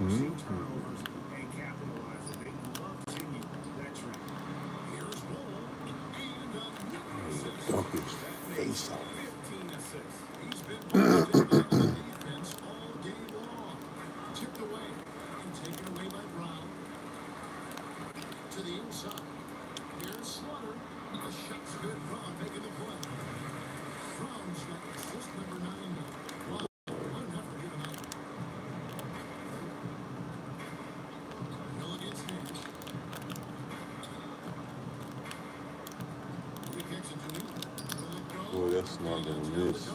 Mm-hmm. Dunk his face off. Boy, that's not gonna miss.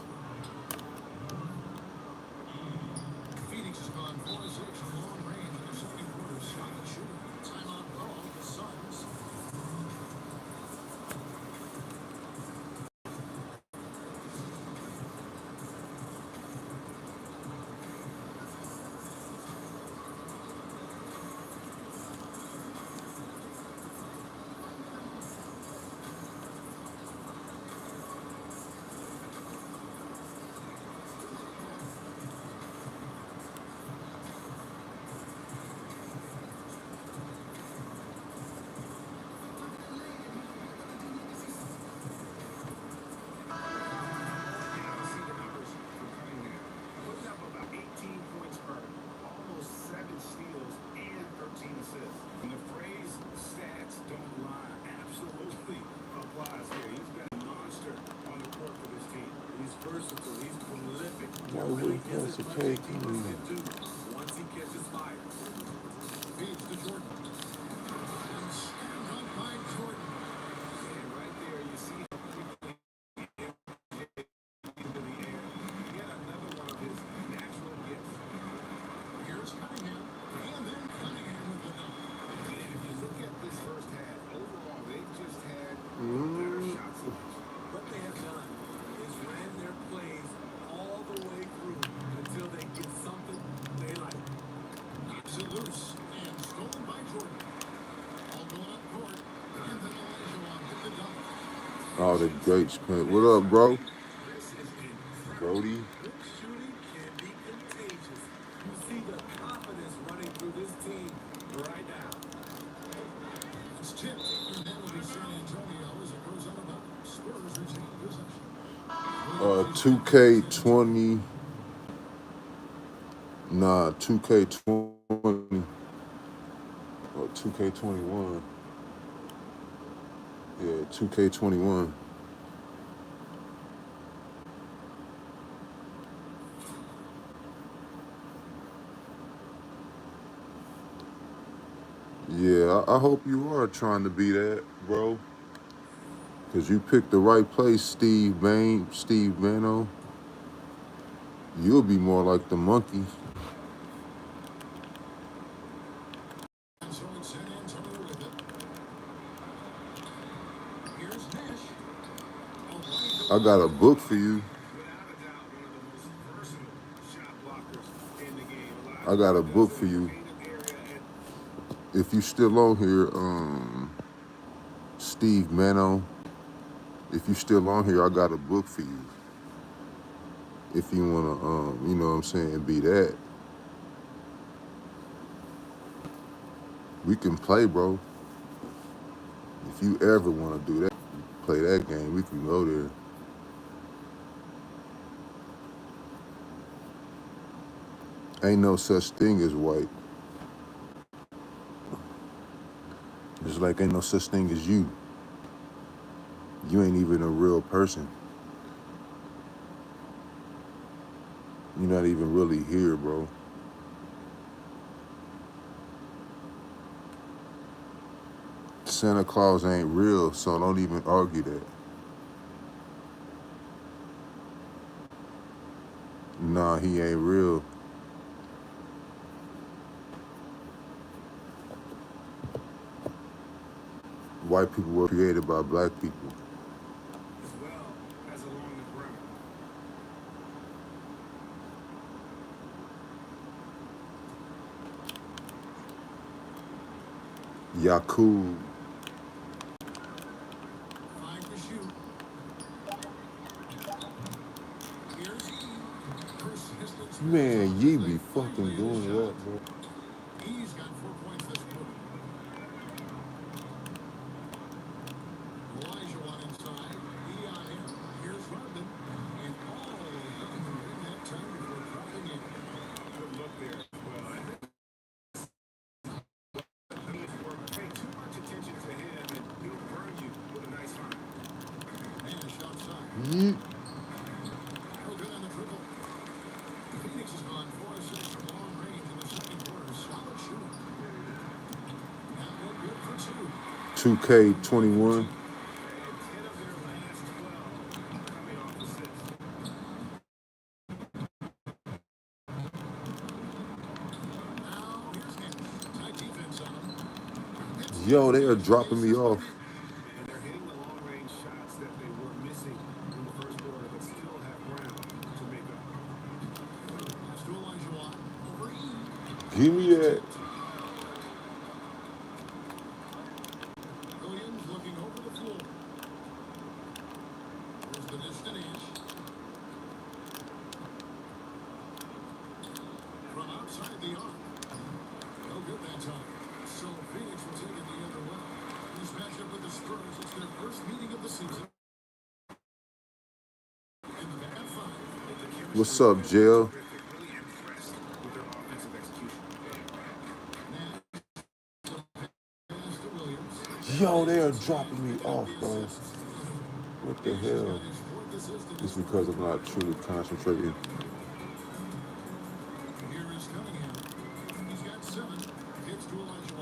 Why would he pass a cake? Oh, the great sprint. What up, bro? Brody. Uh, 2K20. Nah, 2K20 or 2K21. Yeah, 2K21. Yeah, I hope you are trying to be that, bro. Cause you picked the right place, Steve Bano. You'll be more like the monkey. I got a book for you. I got a book for you. If you still on here, Steve Mano, if you still on here, I got a book for you. If you wanna, you know what I'm saying, be that. We can play, bro. If you ever wanna do that, play that game, we can go there. Ain't no such thing as white. Just like ain't no such thing as you. You ain't even a real person. You're not even really here, bro. Santa Claus ain't real, so don't even argue that. Nah, he ain't real. White people were created by black people. Yakub. Man, ye be fucking doing that, bro. Yeet. Phoenix has gone 4-6 from long range in the second quarter. Solid shooting. Now they're good for two. 2K21. And 10 of their last 12 coming off assists. Now here's Nash. Tight defense on him. Yo, they are dropping me off. And they're hitting the long-range shots that they were missing in the first quarter, but still have ground to make up. Pass to Elijah over E. Give me that. Williams looking over the floor. There's the dish to Nash. From outside the arc. No good that time. So Phoenix will take it the other way. This matchup with the Spurs, it's their first meeting of the season. In the back five. What's up, Jill? Really impressed with their offensive execution. Pass to Williams. Yo, they are dropping me off, bro. What the hell? It's because I'm not truly concentrating. Here is Cunningham. He's got 7. Gets to Elijah.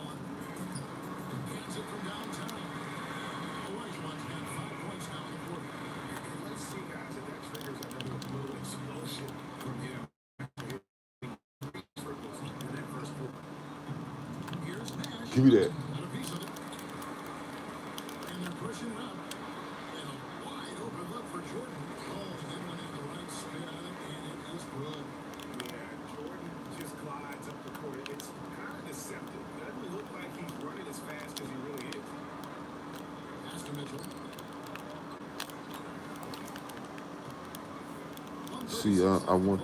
Hands it from downtown. Elijah's got 5 points now in the quarter. And let's see, guys, if that triggers another little explosion from him. Triples in that first quarter. Here's Nash. Give me that. Got a piece of it. And they're pushing it up. And a wide open look for Jordan. Oh, and then when they have the right spin on it, and it is good. Yeah, Jordan just glides up the court. It's kind of deceptive. Doesn't look like he's running as fast as he really is. Pass to Mitchell. See, I want.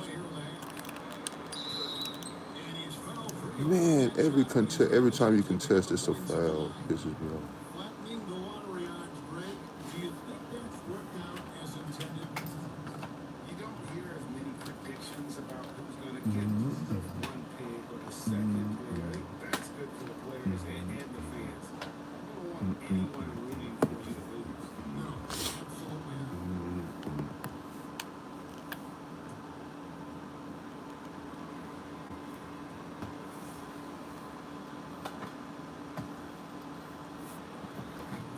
Man, every time you contest, it's a foul. Pisses me off. Flattening the lottery odds, Greg. Do you think that's worked out as intended? You don't hear as many predictions about who's going to get the 1 pick or the second pick. I think that's good for the players and the fans. You don't want anyone rooting for you to lose. No, absolutely not.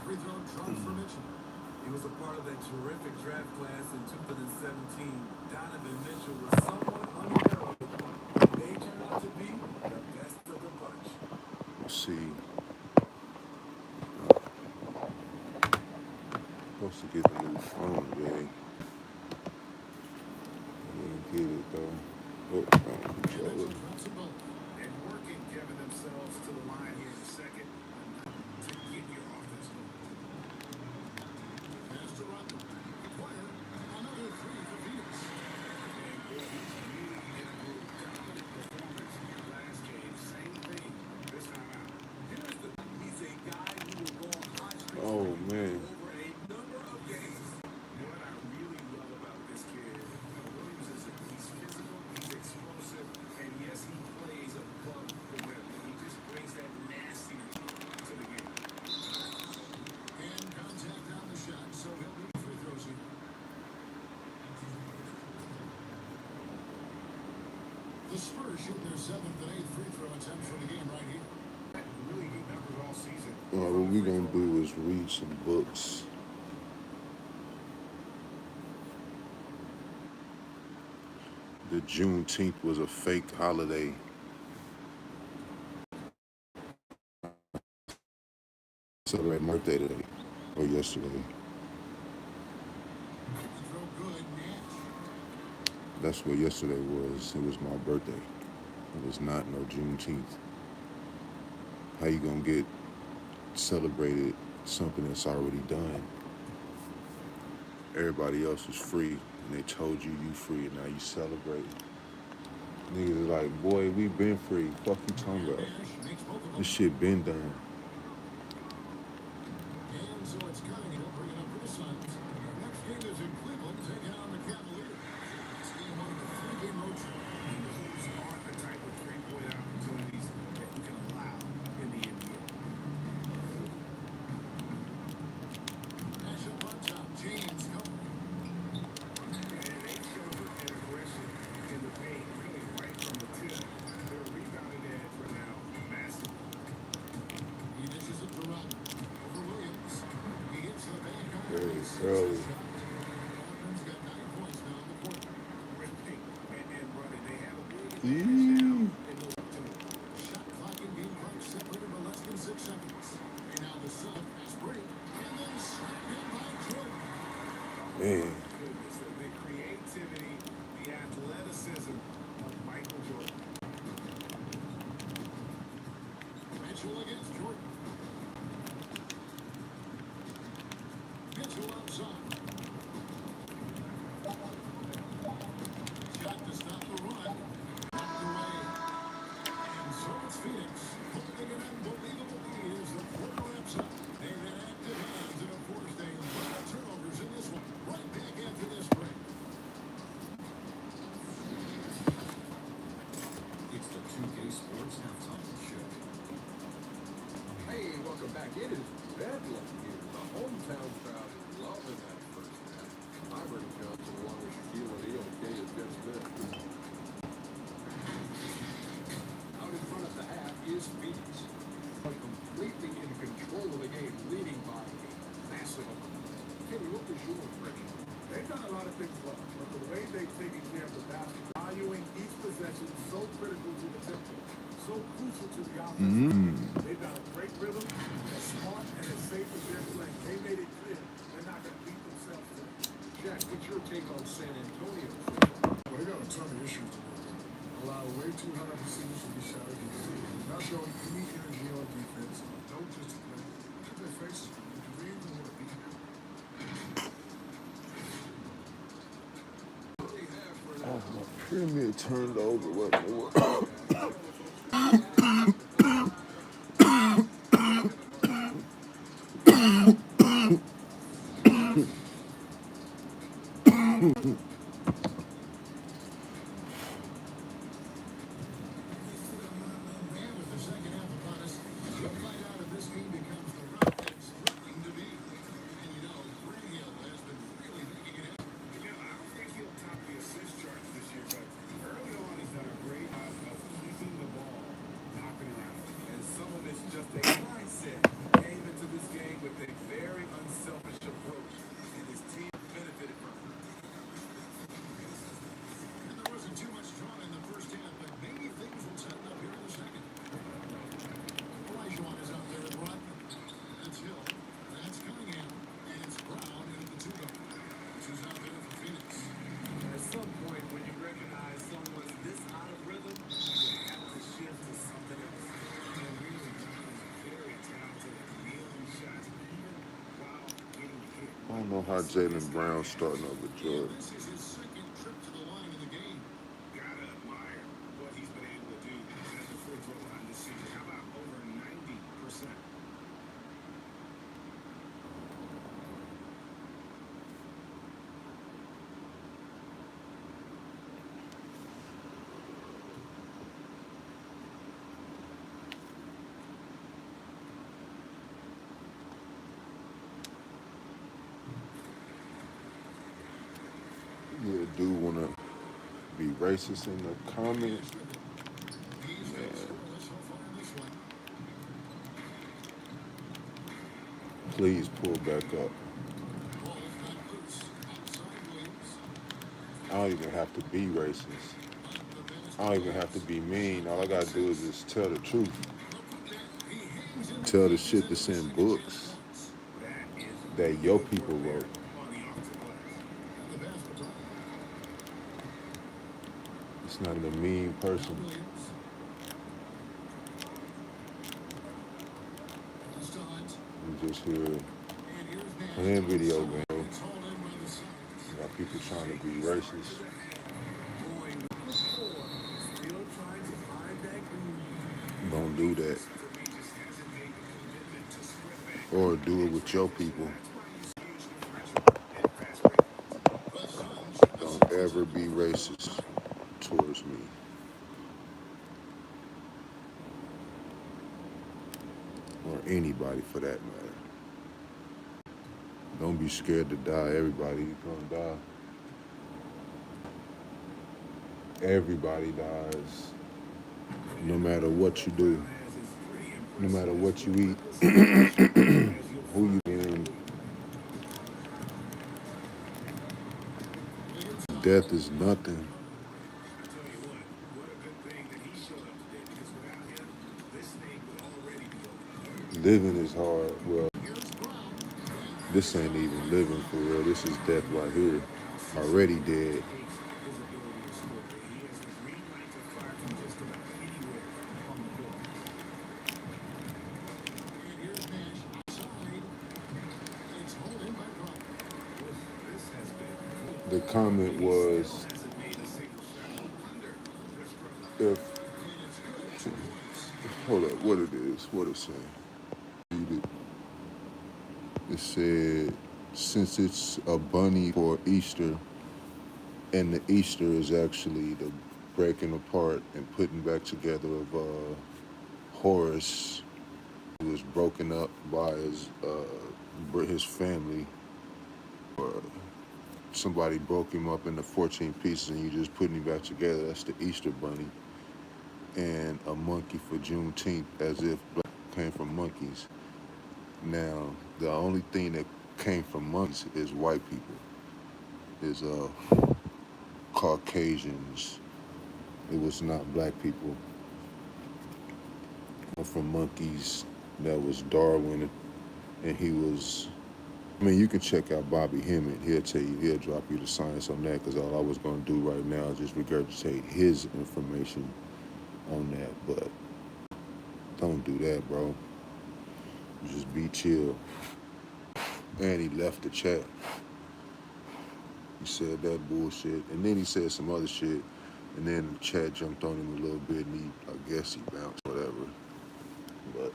Free throw charge for Mitchell. He was a part of that terrific draft class in 2017. Donovan Mitchell was somewhat unheralded. They turned out to be the best of the bunch. Let's see. Supposed to get a new phone, man. I didn't get it though. Oh, control it. And working Kevin themselves to the line here in the second to get your offense going. Pass to Wright. Acquire another 3 for Phoenix. And boy, he's really in a groove. Dominant performance last game. Same thing this time out. He's a guy who will go on hot streaks Oh man. over a number of games. You know what I really love about this kid? Williams is he's physical, he's explosive, and yes, he plays above the rim. He just brings that nasty to the game. And contact on the shot, so he'll be free throws here. The Spurs shooting their 7th and 8th free throw attempts for the game right here. Really good numbers all season. What we're gonna do is read some books. The Juneteenth was a fake holiday. Celebrate my birthday today, or yesterday. Throw good, Nash. That's what yesterday was. It was my birthday. It was not no Juneteenth. How you gonna get celebrated something that's already done? Everybody else was free, and they told you free, and now you celebrate. Niggas is like, boy, we been free. Fuck you talking about? Nash makes both of them. This shit been done. And so it's Cunningham bringing up for the Suns. Our next game is in Cleveland, taking on the Cavaliers. It's game 1 of the 3-game road trip. And those are the type of 3-point opportunities that you can allow in the NBA. Nash up on top. James covering. Yee. Shot clock and game clock separated by less than 6 seconds. And now the sub fast break. And then slapped in by Jordan. Man. Goodness, the creativity, the athleticism of Michael Jordan. Mitchell against Jordan. Mitchell outside. Shot to stop the run. Knocked away. And so it's Phoenix holding an unbelievable lead as the quarter wraps up. They've had active hands and have forced a lot of turnovers in this one. Right back after this break. It's the 2K Sports Halftime Show. Hey, welcome back. It is bedlam here. The hometown crowd is loving that first half. I'm Bernie Johnson along with Shaquille O'Neal and Kay Jeff Smith. Out in front of the half is Phoenix. Completely in control of the game, leading by a massive amount. Kenny, what was your impression? They've done a lot of things well, but the way they've taken care of the basket, valuing each possession, so critical to the tempo, so crucial to the offense. They've got a great rhythm, as smart and as safe as they're playing. They made it clear they're not going to beat themselves today. Jack, what's your take on San Antonio? Well, they got a ton of issues to work on. Allow way too high percentage to be shot against. Not showing any energy on defense. Don't just play. Put their faces on it because they even want to be here. Oh, my premiere turned over. What? And with the second half upon us, we'll find out if this team becomes the route that it's threatening to be. And you know, Grant Hill has been really making it happen. I don't think he'll top the assist charts this year, but early on he's done a great job of keeping the ball knocking around. And some of it's just a mindset. He came into this game with a very unselfish approach, and his team benefited from it. And there wasn't too much drawn in the first half, but maybe things will tighten up here in the second. Olajuwon is out there at run. That's Hill. That's Cunningham. And it's Brown in at the two-guard. Who's out there for Phoenix. At some point, when you recognize someone's this out of rhythm, you have to shift to something else. And really, he's very talented at nailing shots, even while getting hit. I don't know how Jaylen Brown's starting over Jordan. This is his second trip to the line in the game. Gotta admire what he's been able to do at the free throw line this season. How about over 90%? Yeah, dude wanna be racist in the comments. He's been scoreless so far in this one. Please pull back up. Ball's not loose. Outside Williams. I don't even have to be racist. I don't even have to be mean. All I gotta do is just tell the truth. Tell the shit that's in books that your people wrote. It's not a mean person. I'm just here playing video games. Got people trying to be racist. Don't do that. Or do it with your people. Don't ever be racist towards me. Or anybody for that matter. Don't be scared to die. Everybody's gonna die. Everybody dies. No matter what you do. No matter what you eat. Who you in. Death is nothing. Living is hard. Well, Here's Brown. this ain't even living for real. This is death right here. Already dead. His ability to score. He has the green light to fire from just about anywhere on the court. And here's Nash outside. It's hauled in by Brown. This has been The good. comment He still was, hasn't made a single shot. No wonder they're struggling. if, And it's good. 2 points. hold up, what it is, what it say? Read it. It said, since it's a bunny for Easter, and the Easter is actually the breaking apart and putting back together of Horus, who was broken up by his family, or somebody broke him up into 14 pieces and you just putting him back together. That's the Easter bunny. And a monkey for Juneteenth, as if black came from monkeys. Now, the only thing that came from monkeys is white people, is Caucasians. It was not black people. From monkeys, that was Darwin, and he was. I mean, you can check out Bobby Hemmett. He'll tell you, he'll drop you the science on that. Because all I was gonna do right now is just regurgitate his information on that. But don't do that, bro. Just be chill. And he left the chat. He said that bullshit, and then he said some other shit, and then the chat jumped on him a little bit, and I guess he bounced, whatever. But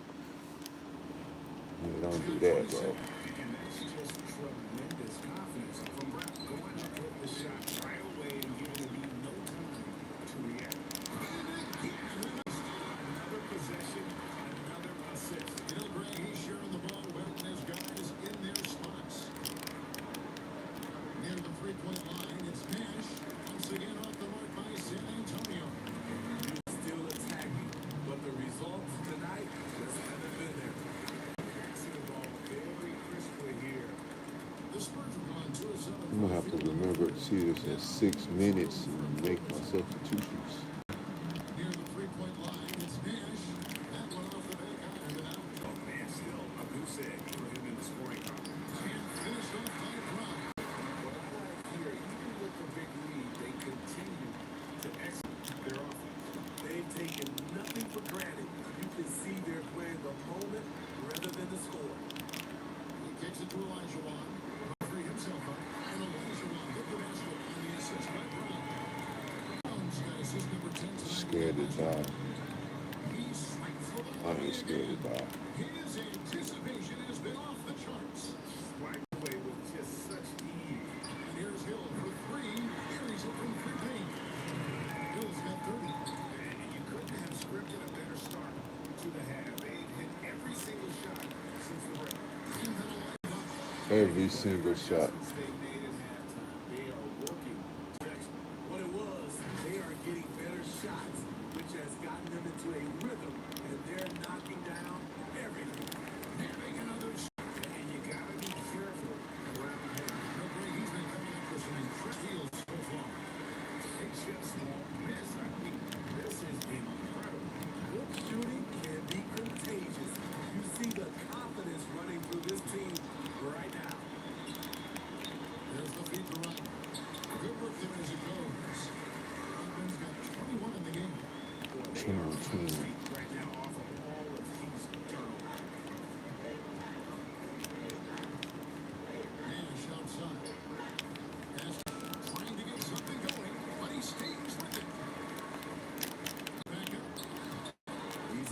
yeah, don't do that, bro. And that's just tremendous confidence from Brown. Going up with the shot right away and giving the lead no time to react. Another possession, another assist. Gil Gray, he's sharing the ball well with his guys in their spots. Near the three-point line, it's Nash. Once again off the mark by San Antonio. Still attacking, but the results tonight just haven't been there. Passing the ball very crisply here. The Spurs have gone 2 of 7. I'm gonna have to remember to see this in 6 minutes and make my substitutions. Near the three-point line, it's Nash. That one off the back iron and out. Oh man, still a goose egg for him in the scoring column. And finished off by Brown. What I like here, even with the big lead, they continue to execute their offense. They've taken nothing for granted. You can see they're playing the moment rather than the score. He kicks it to Elijah Wan. Free himself up. And Elijah Wan hit the basket on the assist by Brown. Brown's got assist number 10 tonight. Scared to die. He swipes the ball I ain't scared to die. His anticipation has been off the charts. Swipe away with just such ease. And here's Hill for 3. Carries it from 15. Hill's got 30. And you couldn't have scripted a better start to the half. They've hit every single shot since the break. And then a line up. Every single shot. They made at halftime. They are working. What it was, they are getting better shots, which has gotten them into a rhythm, and they're knocking down everything. Having another shot. And you gotta be careful around the rim. Gil Gray, he's been coming up with some incredible steals so far. They just won't miss. I mean, this is incredible. Good shooting can be contagious. You see the confidence running through this team right now. There's the feed to Wright. Good work there as it goes. Rodman's got 21 in the game. Boy, they are 21. right now off of all of these turnovers. Nash outside. Nash trying to get something going, but he stays with it. Back up.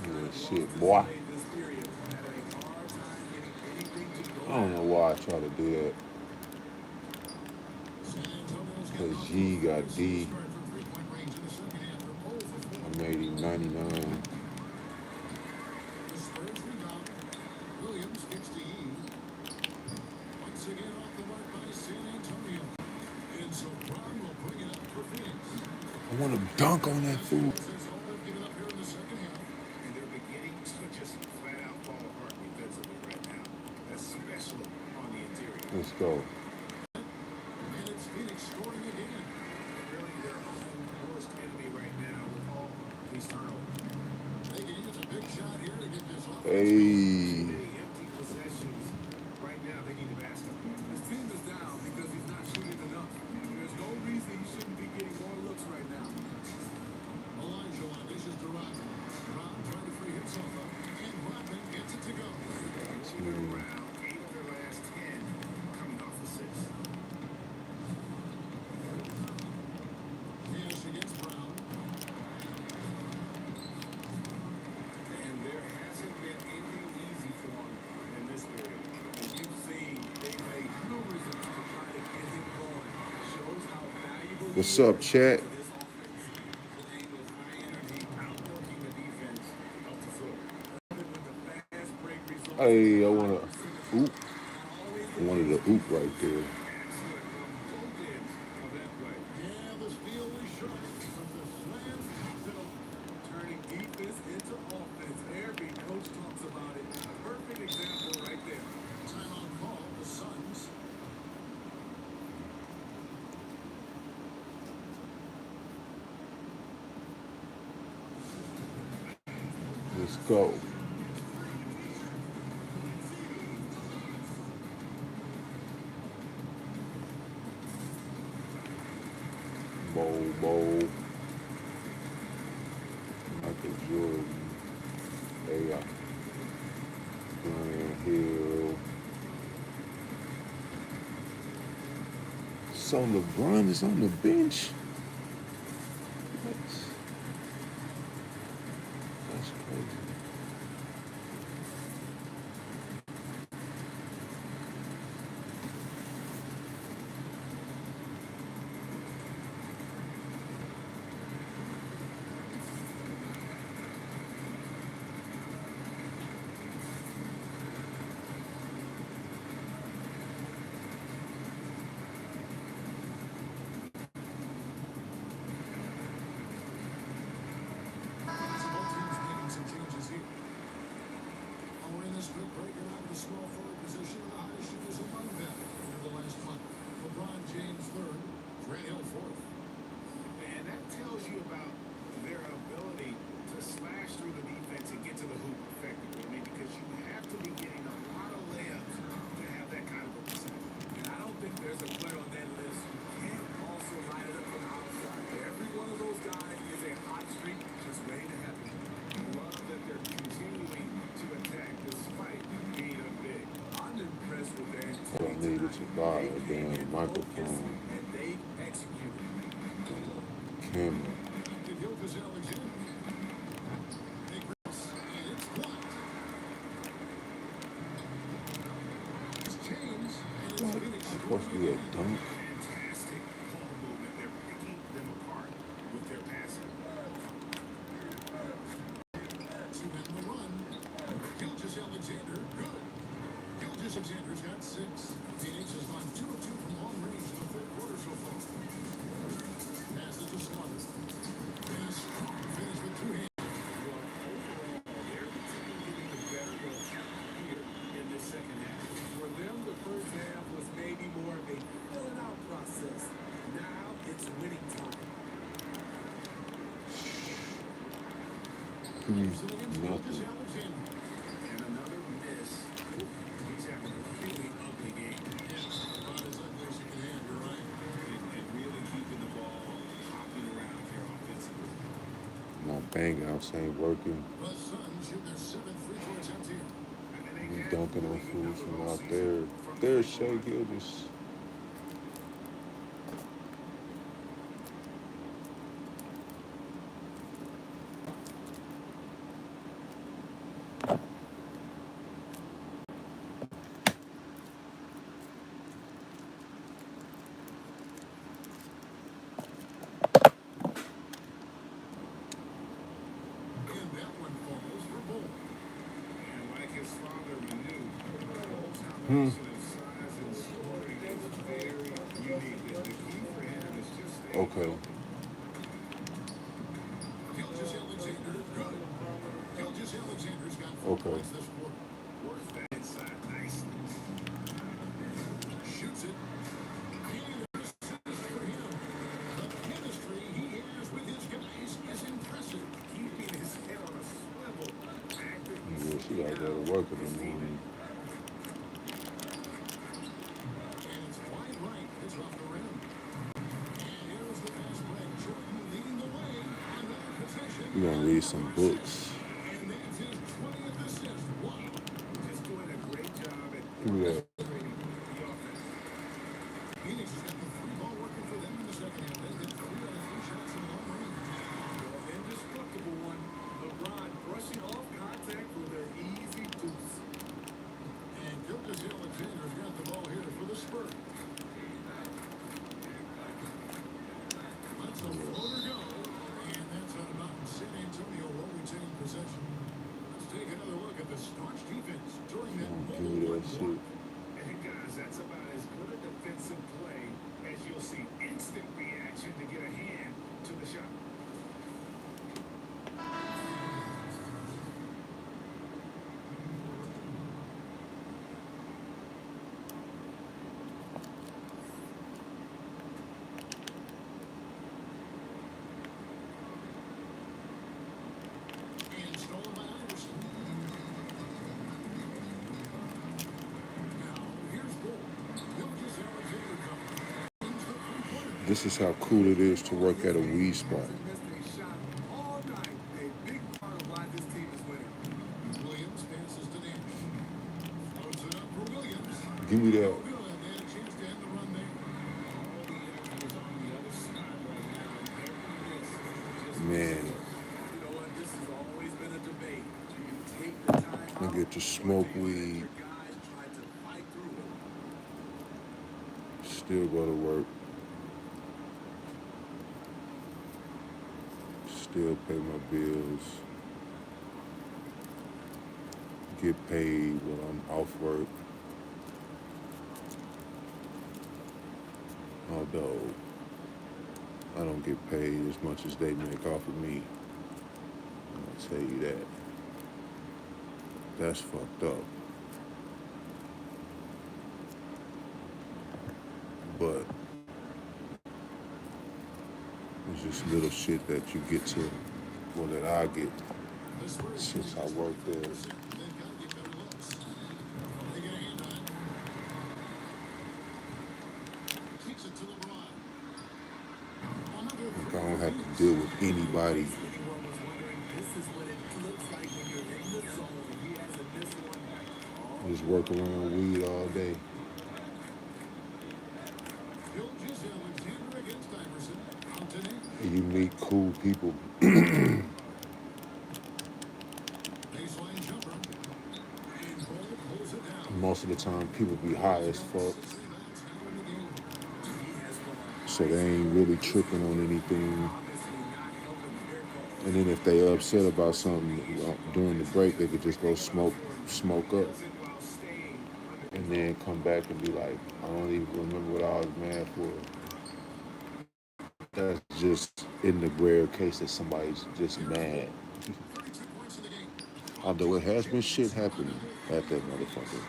Yeah, shit, boy. This period had a hard time getting anything to go. I don't know why I try to do that. San Antonio's got Because G got D. start from three-point range in the second half. They're 0 for 4. I made him 99. The Spurs rebound. Williams gets to Eve. Once again off the mark by San Antonio. And so Brown will bring it up for Phoenix. I want to dunk on that fool. That's all they've given up here in the second half. And they're beginning to just flat out fall apart defensively right now, especially on the interior. Let's go. And it's Phoenix scoring again. Really their own worst enemy right now with all these turnovers. They can use a big shot here to get this offense going. Hey. What's up, chat? to this offense. Playing those high energy, outworking the defense helps us all. Even when the fast break results in a Hey, I high wanna percentage oop. shot. Not always I the wanted case, to oop but right there. excellent on both ends of that play. Yeah, the steal was sharp, but the slam keeps it open. Turning defense into offense. Every coach talks about it. Perfect example right there. Timeout call, the Suns. Let's go. Bowl. Michael Jordan. AI. Brian Hill. So LeBron is on the bench? That's crazy. So both teams making some changes here. Oh, we're in this quick break and out of the small forward position, the highest shooters among them over the last month. LeBron James third, Grant Hill fourth. And that tells you about their ability to slash through the defense and get to the hoop effectively. I mean, because you have to be getting a lot of layups to have that kind of a percentage. And I don't think there's a player on that list who can't also light it up from the outside. Every one of those guys is a hot streak just waiting to happen. I love that they're continuing to attack despite being up big. I'm impressed with their What I intensity needed to tonight. buy They a came damn in focused microphone. and they executed. Camera. To Gilgeous Alexander. Big rips, and it's blocked. It's James, and it's What? Phoenix Supposed scoring to be a again. dunk? Fantastic ball movement. They're picking them apart with their passing. Two-man the run. Gilgeous Alexander, good. Gilgeous Alexander's got six. Phoenix has gone 2 of 2 from long range in the third quarter so far. Pass it to Slaughter. And a strong finish with two hands. Well, overall, they're the team getting the better of here in this second half. For them, the first half was maybe more of a filling out process. Now it's winning time. Houston against Gilgeous Nothing. Alexander. And another miss. He's having a really ugly game. Yes, about as ugly as you can have, you're right. And really keeping the ball hopping around here offensively. My bang outs ain't working. The Suns shoot their 7th free throw attempt here. And they We had dunking on really good fools numbers from all out season there. from the There's free throw Shea line. Gilgeous. And that one falls for Bull. And like his father, Manu, Bolt's combination of size and scoring is very unique. And the key for him is just staying Okay. healthy. Gilgeous Alexander, good. Gilgeous Alexander's got 4 Okay. points this quarter. Works that inside nicely. Shoots it. And there's assist for him. The chemistry he has with his guys is impressive. Keeping his head on a swivel. Actively Yeah, she seeking gotta go out to work in his the morning. teammate. And it's wide right. It's off the rim. And here's the fast break. Jordan leading the way. Another possession. We gonna read some Another assist. books. And that's his 20th assist. Wow. Just doing a great job at Yeah. orchestrating the offense. Phoenix has got the 3-ball working for them in the second half. They hit 3 out of 3 shots from long range. Well, indestructible one. LeBron brushing off contact with an easy deuce. And Gilgeous Alexander's got the ball here for the Spurs. This is how cool it is to work at a weed spot. Hasn't missed a shot all night. A big part of why this team is winning. Williams passes to Nash. Throws it up for Williams. Give me No that. good. They had a chance to end the run there. All the energy is on the other side right now, and every miss is just Man, you know what? This has always been a debate. Do you take the time I out, get to or smoke do you let weed, your guys try to fight through it? still go to work, still pay my bills, get paid when I'm off work. Although I don't get paid as much as they make off of me. I'll tell you that. That's fucked up. But it's just little shit that you get to, well, that I get This first since I work there. they've got to get better looks. They get a hand on it. Kicks it to LeBron. Another Like three I don't for have Hughes. to deal with anybody. Anyone was wondering, this is what it looks like when you're in the zone. He hasn't missed one. Just work around weed all day. Gilgeous Alexander against Iverson. Out to Nash. And you meet cool people. Baseline jumper. And Bolt pulls it down. Most of the time, people be high as fuck, 6 rebounds now in the game. so they ain't really tripping on anything. Obviously not helping their cause. And then if they upset about something during the break, they could just go smoke up, While staying under and then come back and be like, I don't even remember what I was mad for. That's just in the rare case that somebody's just mad. 32 points in the game. Although it has been shit happening at that motherfucker.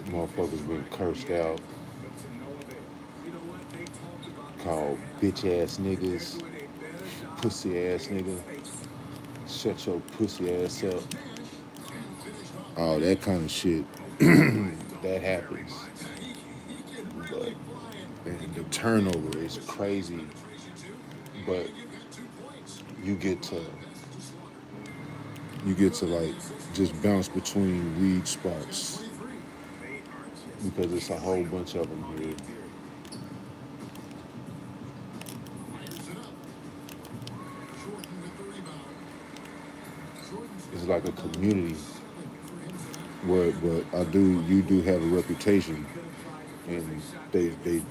Motherfuckers been cursed out, you know what they talked about called bitch ass niggas, pussy ass nigga, shut your pussy ass up. All that kind of shit. That happens. But and the turnover is crazy. But you get to like just bounce between weed spots because it's a whole bunch of them here. Fires it up. Jordan with the rebound. Jordan's It's like a community for him tonight. but you do have a reputation, and they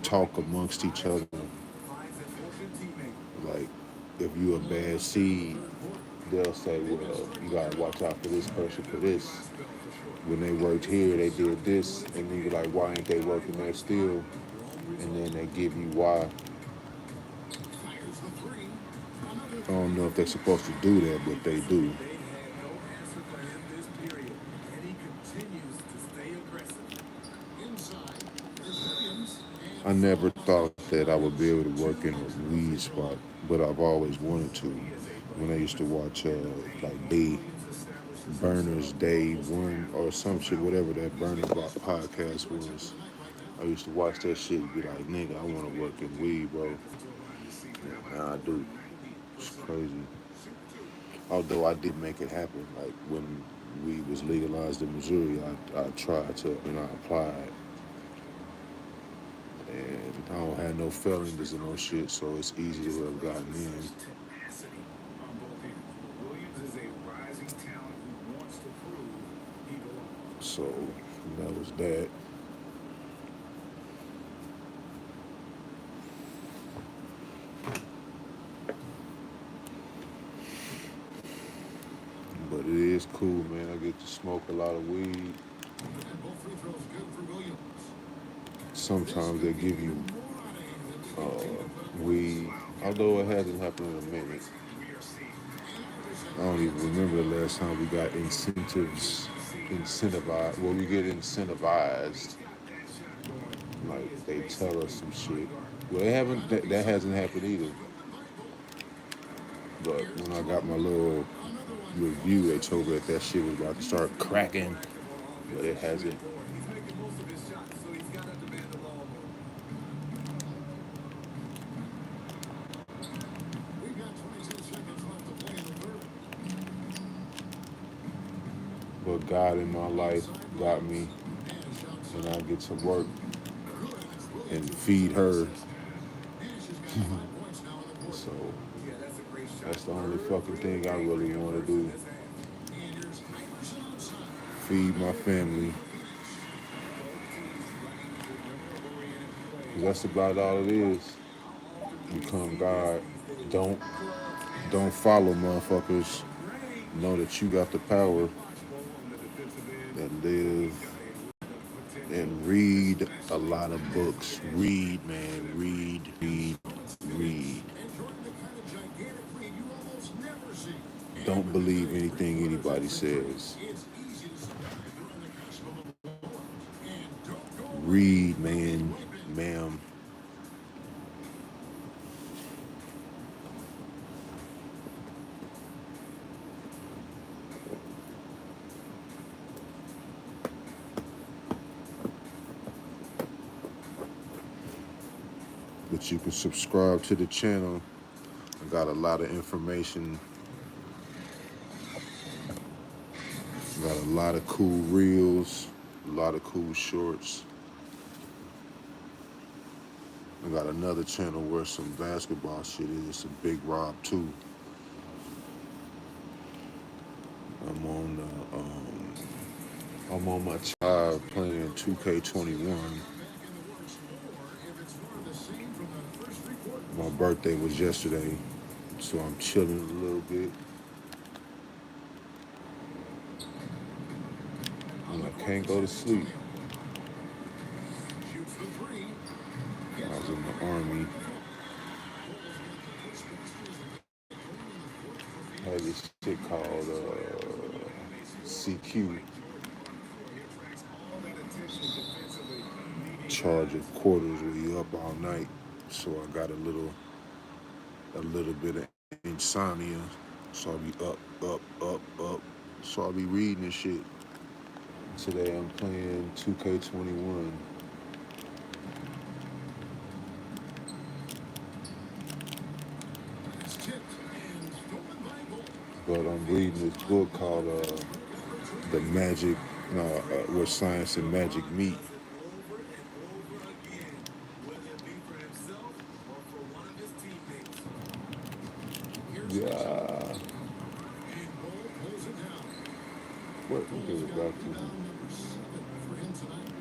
talk amongst each other. Like if you a bad seed, they'll say, well, you gotta watch out for this person for this. When they worked here, they did this, and then you're like, why ain't they working there still? And then they give you why. Fires the three. I don't know if they're supposed to do that, but they do. They had no answer for him this period, and he continues to stay aggressive. Inside is Williams. I never thought that I would be able to work in a weed spot, but I've always wanted to. When I used to watch like Burners Day One or some shit, whatever that Burning Block podcast was, I used to watch that shit and be like, nigga, I want to work in weed, bro. And now I do. It's crazy. Although I did make it happen. Like when weed was legalized in Missouri, I tried to and I applied. And I don't have no felonies or no shit, so it's easy to have gotten in. Tenacity on both ends. Williams is a rising talent who wants to prove he belongs. So that was that. But it is cool, man. I get to smoke a lot of weed. And both free throws good for Williams. Sometimes they give you weed, although it hasn't happened in a minute. I don't even remember the last time we got incentivized. Well, we get incentivized. Like they tell us some shit. Well, they haven't. That hasn't happened either. But when I got my little review, they told me that shit was about to start cracking, but it hasn't. He's making most of his shots, so he's God in my life got me, and I get to work and feed her. So Yeah, that's a great shot. that's the only fucking thing I really want to do. And here's Iverson onside. Feed my family. Both teams running perimeter-oriented play. 'Cause that's about all it is. How often do we Become see this God. these days? Don't Clubs don't answer follow motherfuckers. great. Know that you got the power Watchful on the defensive end. and He's live got a lot of potential, and read a especially lot of as he books. heads Read, to man. the break. Read, read, read. And Jordan, the kind of gigantic lead you almost never see. And Don't with the believe tight anything three-quarters anybody of victory, says. it's easy to see that they're on the cusp of a blowout. And don't go away. Read, We'll be man, right back. ma'am. But you can subscribe to the channel. I got a lot of information. Got a lot of cool reels, a lot of cool shorts. I got another channel where some basketball shit is. It's a Big Rob too. I'm on I'm on my child playing 2K21. My birthday was yesterday, so I'm chilling a little bit. And I can't go to sleep. Shoots the three. I was in the army. I had this shit called CQ, charge of quarters where you up all night. So I got a little bit of insomnia. So I'll be up. So I'll be reading and shit. Today I'm playing 2K21. It's tipped and stolen by Gold. But I'm reading this book called The Magic, Where Science and Magic Meet. Over and over again, whether it be for himself or for one of his teammates. Here's Yeah. and Gold pulls it down. What? Give Gold's it got back to me. rebound number 7 for him tonight.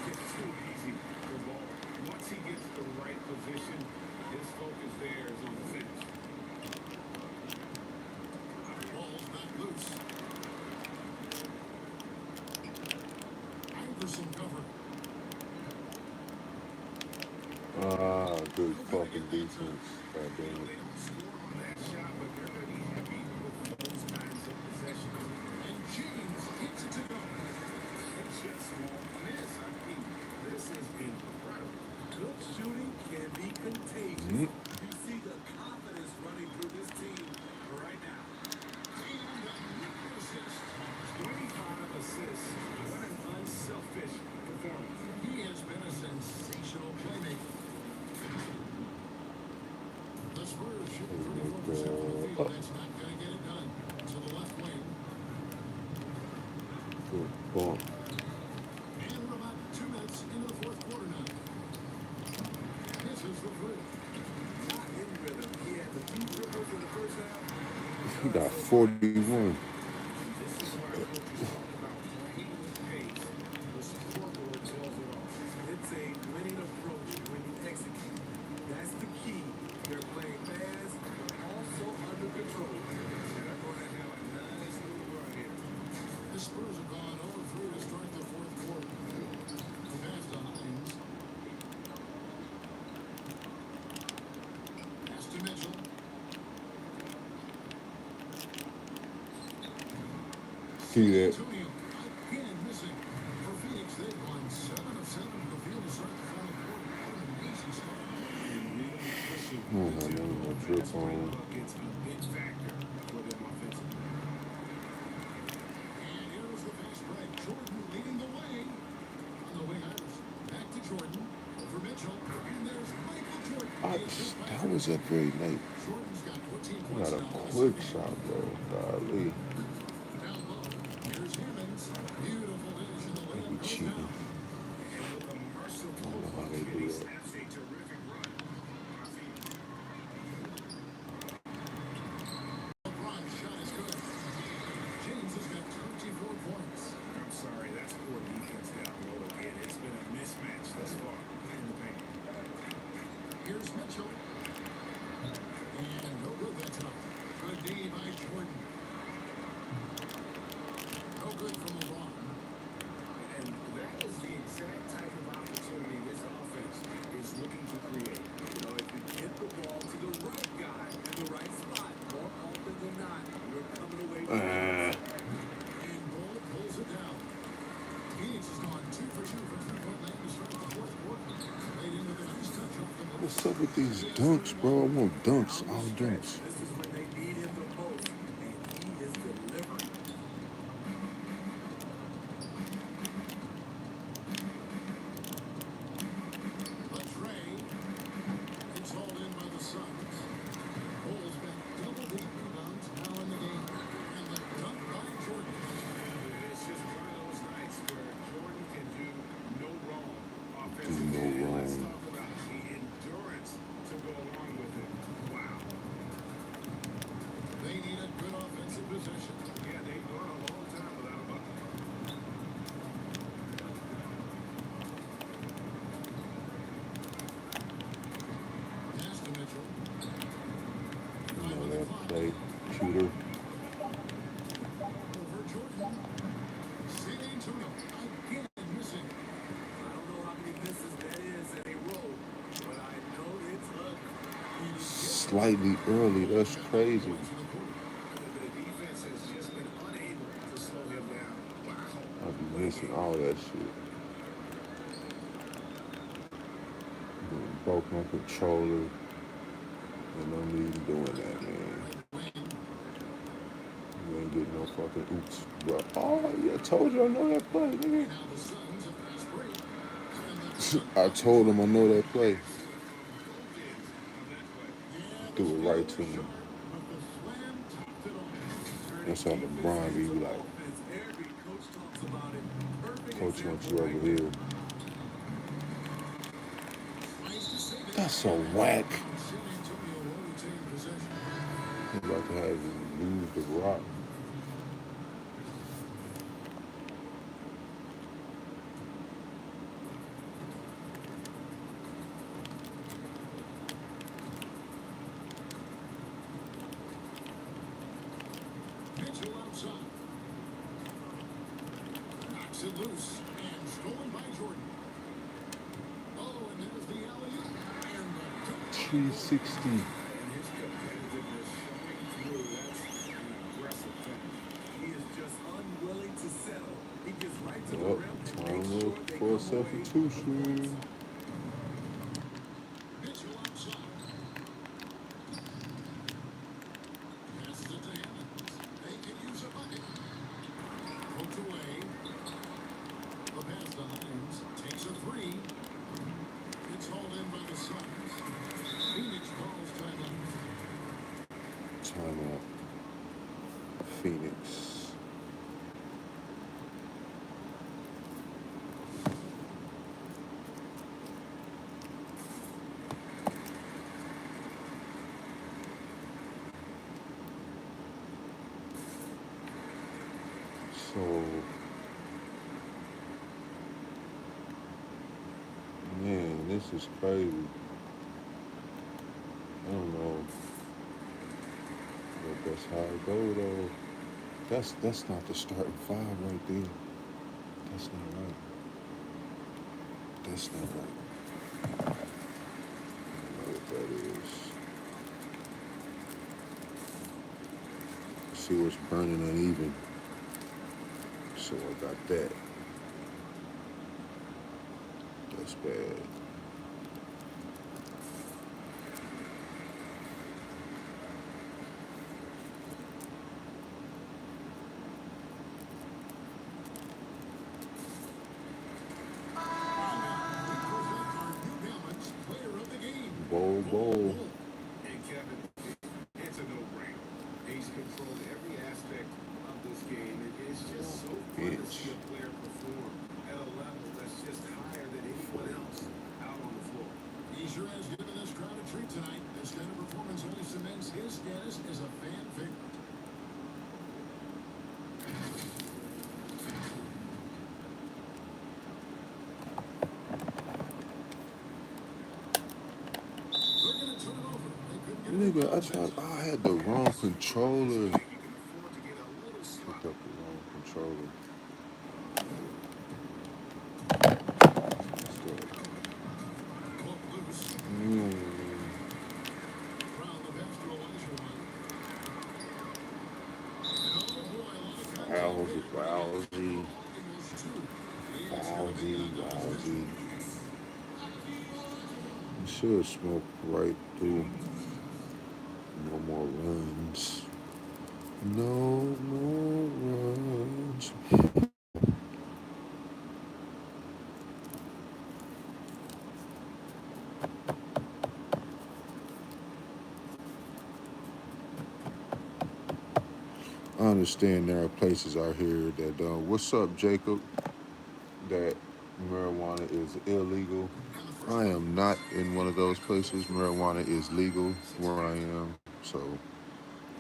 It's too easy for Ball. Once he gets the right position, his focus there is on the finish. Ball's back loose. Iverson covered. Good fucking defense. God damn it. They don't score on that shot, but they're pretty happy with those kinds of possessions. And James gets it to go. It's just small miss. I mean, this is incredible. Good shooting can be contagious. You see the confidence running through this team right now. And another assist. 25 assists. What an unselfish performance. He has been a sensational playmaker. The Spurs shooting 34% from the field. That's not going to get it done. To the left wing. Good ball. And we're about 2 minutes into the fourth quarter now. Misses the three. Not in rhythm. He had the two dribbles in the first half. He got 41. This is why coaches talk about playing with pace. The scoreboard tells it all. It's a winning approach when you execute. That's the key. They're playing fast, but also under control. And they're going to have a nice little run here. The Spurs have gone 0-3 to start the fourth quarter. The pass to Hines. Pass to Mitchell. See that? Antonio again missing. For Phoenix, they've gone 7 of 7 from the field to start the final quarter. What an amazing start. And really pushing I don't have none of my drip on. buckets, a big factor for them offensively. And here's the fast break. Jordan leading the way. On the wing, Iverson. Back to Jordan. is that very late? Jordan's got 14 I points got a now in the quick second. shot, bro. Golly. Down low, here's Hammonds. Beautiful finish, and the They be layup goes cheating. down. And with a I merciful don't know how punch they in, he do that. snaps a terrific run on our feet. LeBron's shot is good. James has got 24 points. I'm sorry, that's poor defense down low again. It's been a mismatch thus far in the paint. Here's Mitchell. And no good that time. Good D by Jordan. No good from LeBron. And that is the exact type of opportunity this offense is looking to create. You know, if you get the ball to the right guy in the right spot, more often than not, you're coming away with points. And Bull pulls it down. Phoenix has gone 2 for 2 from three-point land to start the fourth quarter. Laid in with a nice touch off the What's post. up with these dunks, bro? I want dunks. Down the All stretch, dunks. this is when they need him the most, and he is delivering. But Trey, it's hauled in by the Suns. Bull's got double-digit rebounds now in the game. And the dunk by Jordan. It's just one of those nights where Jordan can do no wrong Do offensively. no And let's wrong. talk about the endurance to go along with it. Wow. They need a good offensive possession. Yeah, they've gone a long time without a bucket. Pass to Mitchell. You 5 know on the that clock. play. Shooter. Over Jordan. San Antonio again missing. I don't know how many misses that is in a row, but I know it's ugly. Slightly early. That's crazy. Points in the quarter. The defense has just been unable to slow him down. Wow. I be What a missing game. all that shit. Broke my controller. And no need in doing that, man. Right wing. You ain't getting no fucking oops, bro. Oh, yeah, I told you I know that play, nigga. Now the Suns have fast break. And the dunk I by told him I Jordan. know that play. Both ends of that play. Yeah, the Threw it steal right to was me. short, but the slam topped it off. Turning That's how defense LeBron be into like, offense. Every coach talks about it. Perfect coach wants example you right over there. here. Tries to save it. That's so And whack. San Antonio will retain possession. I'm about to have him lose the rock. Mitchell outside. Knocks it loose. And stolen by Jordan. Oh, and there's the alley-oop. And the dunk by Jordan. 360. And his competitiveness showing through. That's an aggressive finish. He is just unwilling to settle. He gets right to the Yep, rim and makes time sure they for a come away with points. substitution. Mitchell outside. Passes it to Hammonds. They can use a bucket. Poked away. The pass to Hines. Takes a three. It's hauled in by the Suns. Phoenix calls timeout. Timeout. Phoenix. So, man, this is crazy. I don't know, but that's how it go though. That's not the starting five right there. That's not right. That's not right. I don't know what that is. See what's burning uneven. So I got that. That's bad. And now we present our New Balance Player of the Game. Bowl, bowl. Bull. is a fan favorite. They're going to turn it over. They couldn't get it. Nigga, I had the wrong controller. You can afford to get a little Picked sloppy. up the wrong controller. Pulled loose. Brown the pass to Elijah Wright. And oh boy, a lot of contact Wowsy, there. But he gets wowsy, almost two. He is going to be wowsy, on down to the wowsy. bench. You should smoke right through. No more runs. No more runs. I understand there are places out here that don't. What's up, Jacob? That marijuana is illegal. I am not in one of those places. Marijuana is legal where I am, so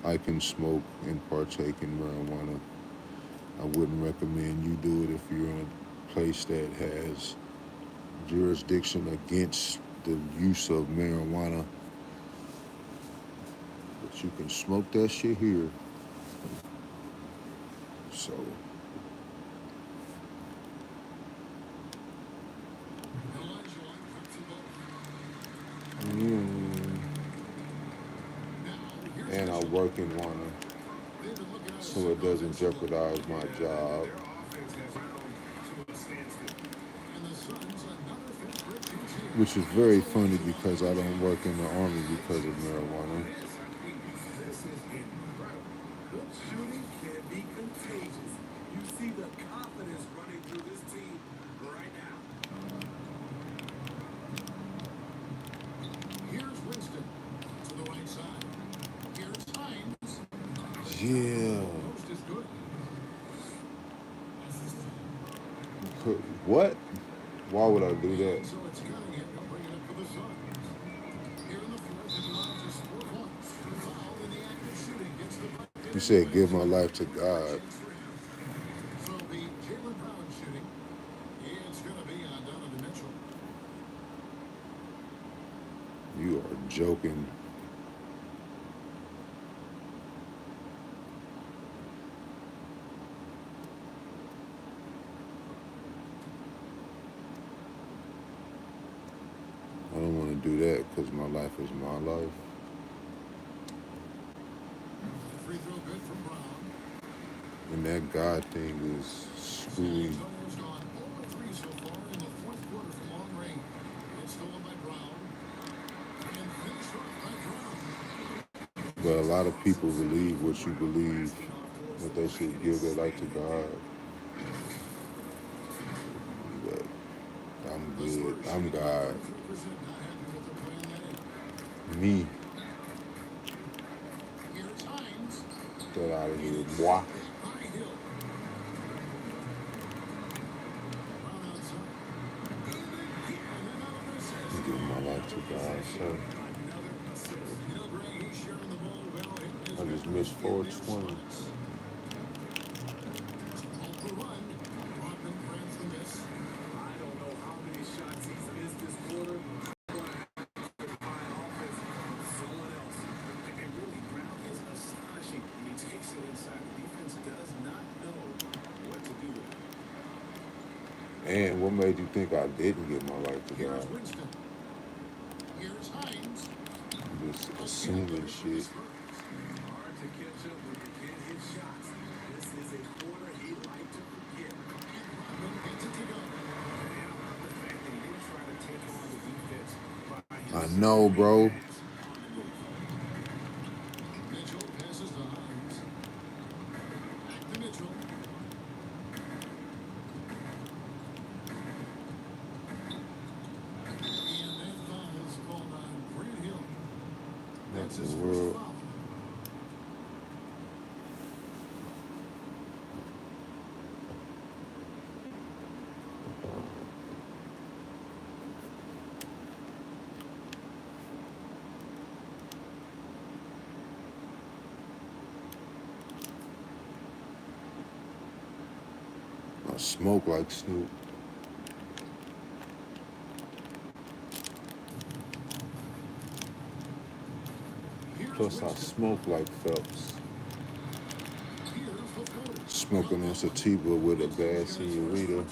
I can smoke and partake in marijuana. I wouldn't recommend you do it if you're in a place that has jurisdiction against the use of marijuana. But you can smoke that shit here. So, Elijah Wright cuts it off. mm, Now, here's and I Mitchell. work in one They've been looking at a so it single doesn't offensive look. jeopardize my job, Their offense has ground to a standstill. And the Suns, another fifth break chance here. which is very funny because I don't work in the army because of marijuana. This is incredible. Good shooting can be contagious. You see the confidence running through this team right now. Here's Winston to the right side. Here's Hines. Yeah. Post is good. What? Why would I do that? So it's Cunningham. He'll bring it up for the Suns. Here in the fourth, it launches 4 points. Foul in the act of shooting. Gets the bucket. You said give my life to God. Chance for him. So it'll be Jalen Brown shooting. It's going to be on Donovan Mitchell. You are joking. I don't want to do that because my life is my life. The free throw good from Brown. And that God thing is San screwy. Antonio's gone 0-3 so far in the fourth quarter from long range. It's stolen by Brown. And finished off by Brown. But a lot of people believe what you believe, that they should give their life to God. But I'm good. I'm God. 33% not happy with their play in that end. Me. Here's Hines. Get out of here. Moi. High Hill. Brown outside. And another assist. I'm giving my life to God, so Another assist. You know, Greg, he's sharing the ball well. I just missed 420. Off the run. Rodman grabs the miss. I don't know how many shots he's missed this quarter. Someone else. And really, Brown is astonishing. He takes it inside. The defense does not know what to do with it. And what made you think I didn't give my life to Here's God? Winston. Here's Hines. Just assuming shit. Hard to catch up when you can't hit shots. This is a quarter he'd like to forget. Rodman gets it to go. And I love the fact that he didn't try to take on the defense by I himself. know, bro. Mitchell passes to Hines. Back to Mitchell. And that foul is called on Grant Hill. That's his The first world. foul. I smoke like Snoop. Plus, I smoke like Phelps. Smoking on sativa with a bad senorita.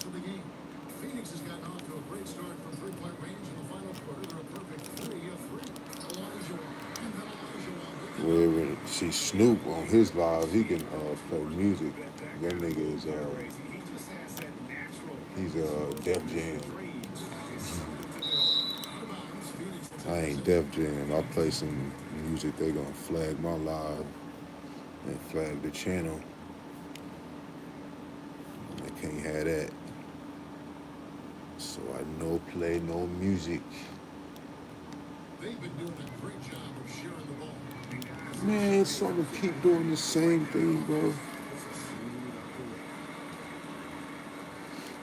Phoenix has gotten off to a great start from three-point range in the final quarter. They're a perfect 3 of 3. Wherever see Snoop on his live, he can play music. That nigga is he's Def Jam. I ain't Def Jam. I play some music. They gonna flag my live and flag the channel. They can't have that. So I no play no music. They've been doing a great job of sharing the ball. Man, sort of keep doing the same thing, bro.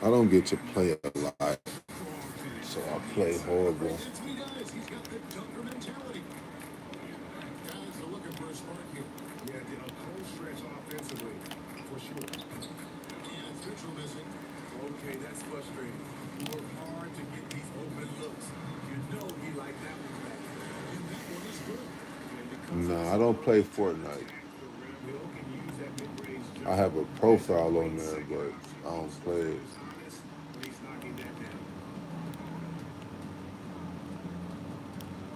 I don't get to play a lot, so I play horrible. He's got the dunker mentality. Guys are looking for a spark here. Yeah, did a cold stretch offensively, for sure. And Mitchell missing. Okay, that's frustrating. You work hard to get these open looks. You know he liked that one back. And that one is good. Nah, I don't play Fortnite. I have a profile on there, but I don't play it.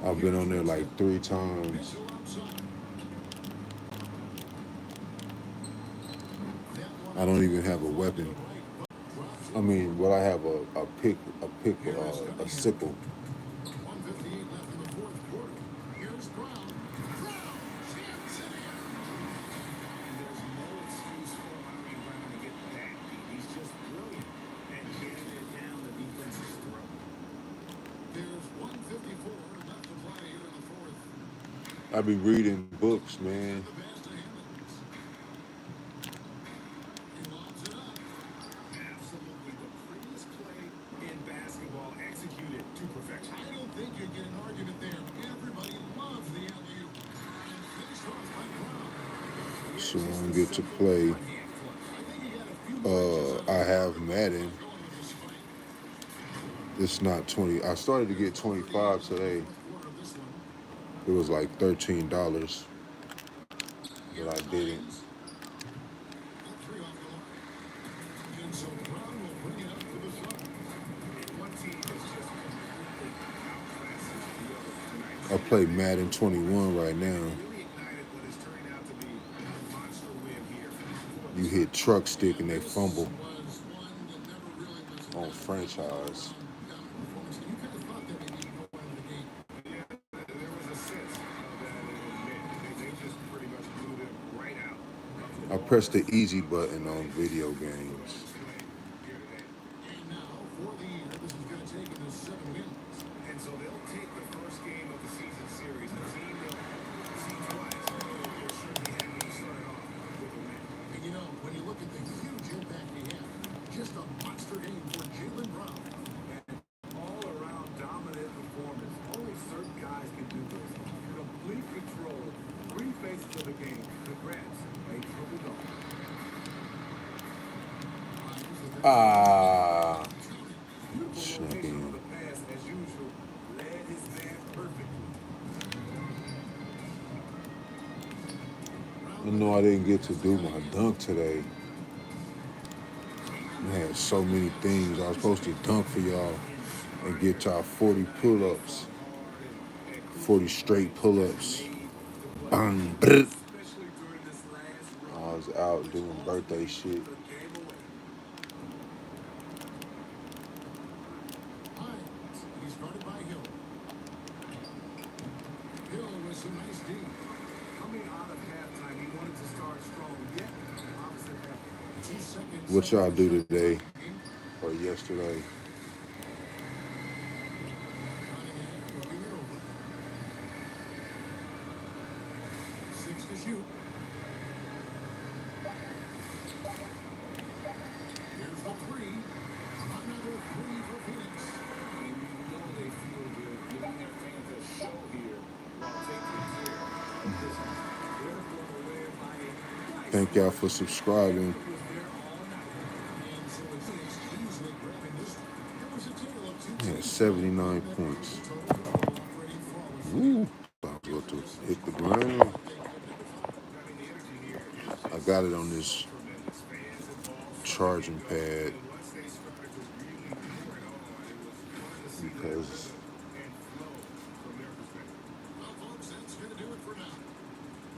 I've been on there like 3 times. I don't even have a weapon. I mean, well, I have a sickle. 1:58 left in the fourth quarter. Here's Brown. Brown jams it in. There's no excuse for allowing Brown to get that deep. He's just brilliant at getting it down the defense's throat. There's 1:54 left to play here in the fourth. I be reading books, man. The pass to Hammonds. He lobs it up. Absolutely the prettiest play in basketball, executed to perfection. I don't think you get an argument there. Everybody loves the alley-oop. And finished off by Brown. So I don't get to play. I think he got a few more I have Madden. going with this fight. It's not 20. I started to get 25 today. Quarter of this one. It was like $13, but I didn't. Got 3 off the line. And so Brown will bring it up to the sub. One team is just completely outclasses the other tonight. I play Madden 21 right now. Really ignited what is turning out to be a monster win here. You hit truck stick and they fumble Was one that never really was on franchise. down performance. And you kind of thought that maybe going into the game. There was a sense of that in a minute. They just pretty much blew them right out. I press the easy button on video games. And now, for the year, this is going to take him to 7 wins. And so they'll take the first game of the season series, a team they'll see twice. They're certainly happy to start it off with a win. And you know, when you look at the huge impact he had, just a monster game for Jaylen Brown. All-around dominant performance. Only certain guys can do this. Complete control. 3 phases of the game. Congrats. A triple double. Ah, Beautiful snuck rotation on in. the pass as usual. Led his man perfectly. I know I didn't get to do my dunk today. I had so many things. I was supposed to dunk for y'all and get y'all 40 pull-ups, 40 straight pull-ups. Bang, brr. Especially during this last run. I was out doing birthday shit. The game away. Hines, he's guarded by Hill. Hill with some nice D. Coming out of halftime, he wanted to start strong, yet opposite happened. 2 seconds. What y'all do today or yesterday? Cunningham looking it over. 6 to shoot. Here's the 3. Another 3 for Phoenix. And you know they feel good, giving their fans a show here while taking care of business. They're going to win by a nice Thank y'all for subscribing. was there all night. And so it's 79 points. Woo! I was about to hit the ground. I got it on this charging pad because Well, folks, that's going to do it for now.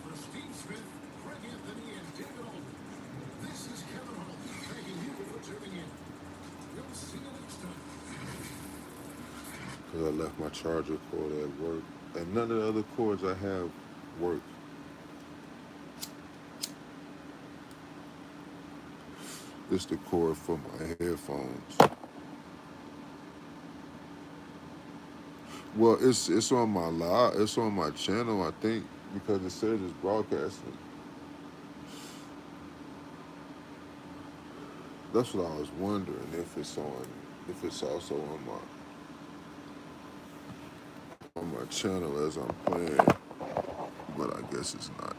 For Steve Smith, Craig Anthony, and David Aldridge, this is Kevin Hall, thanking you for tuning in. We'll see you next time. I left my charger cord at work, and none of the other cords I have work. It's the cord for my headphones. Well, it's on my live, it's on my channel, I think, because it says it's broadcasting. That's what I was wondering if it's also on my channel as I'm playing, but I guess it's not.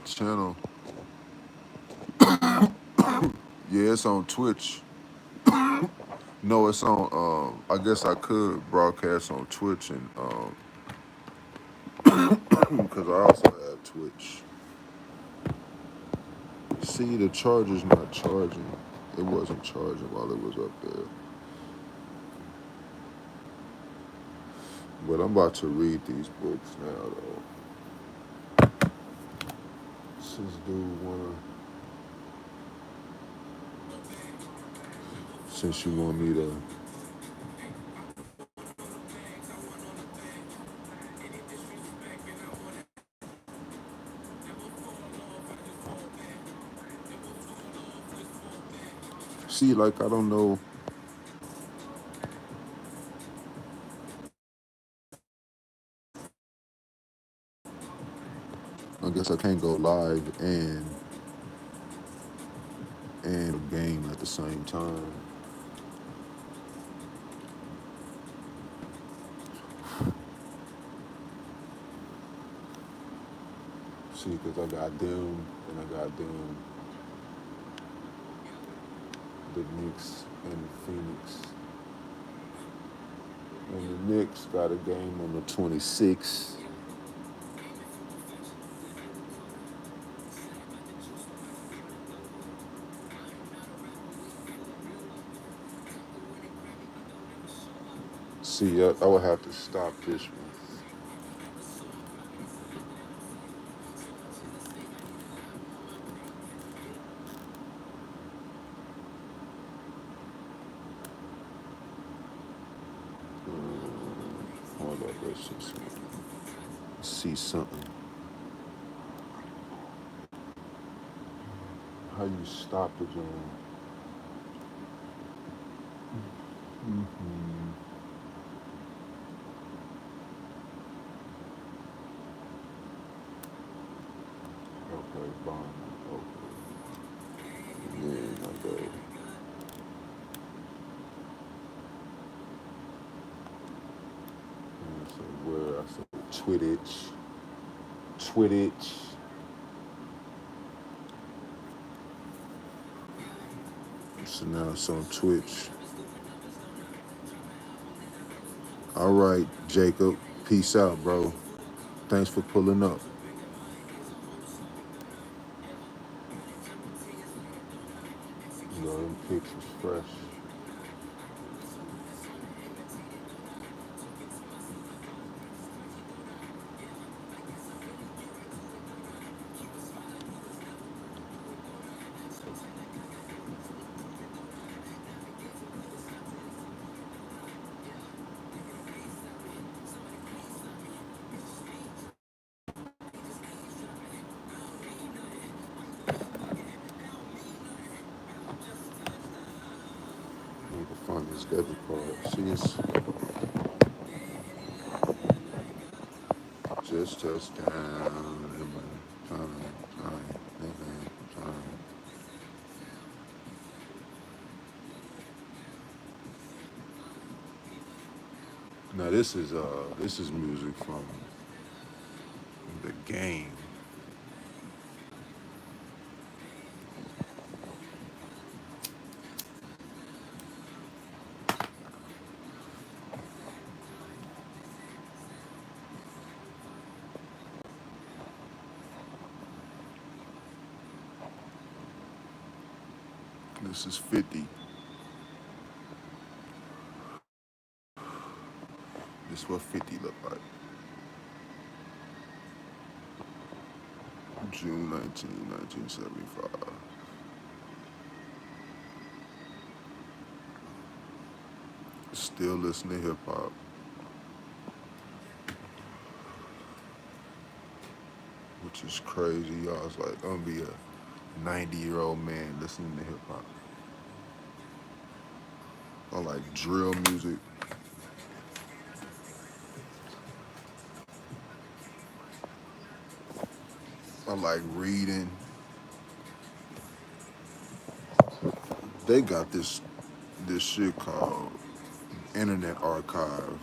Channel, yeah, it's on Twitch. No, it's on. I guess I could broadcast on Twitch and because I also have Twitch. See, the charger's not charging. It wasn't charging while it was up there. But I'm about to read these books now, though. Since dude wanna, since you want me to. See, like, I don't know. I guess I can't go live and a game at the same time. See, because I got them and I got them, the Knicks and the Phoenix. And the Knicks got a game on the 26th. See, I would have to stop this one. Hold up, let's see something. How you stop the joint? Mm-hmm. Okay, bomb. Okay. Yeah, not bad. So where I said Twittich. So now it's on Twitch. All right, Jacob. Peace out, bro. Thanks for pulling up. You know, them pics was fresh. Need to find this debit card. See, it's just touchdown. Now this is music from the game. This is 50. This is what 50 look like. June 19, 1975. Still listen to hip hop. Which is crazy. I was like, I'm gonna be a 90-year-old man listening to hip hop. I like drill music. I like reading. They got this shit called Internet Archive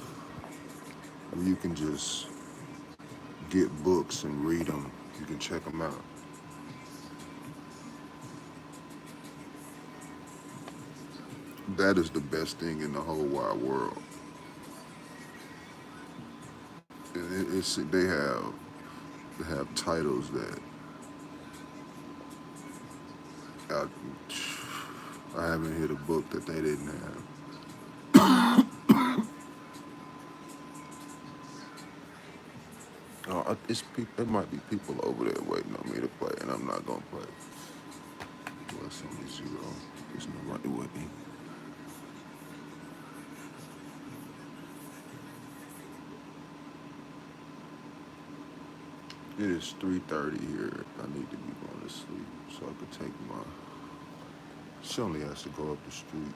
where you can just get books and read them. You can check them out. That is the best thing in the whole wide world. They have titles that I, I haven't hit a book that they didn't have. There might be people over there waiting on me to play, and I'm not gonna play. Well, it's only 0. There's nobody with me. It is 3:30 here. I need to be going to sleep so I could take my. She only has to go up the street.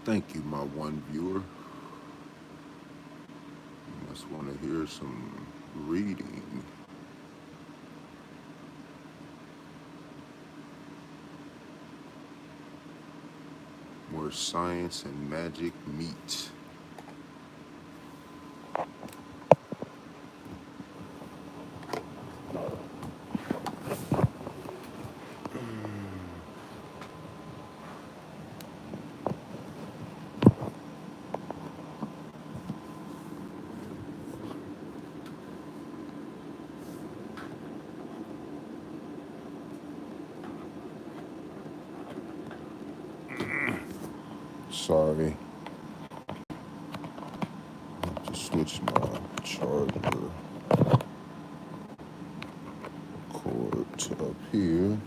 Thank you, my one viewer. You must want to hear some reading. Where science and magic meet. Sorry. I have to switch my charger cord to up here.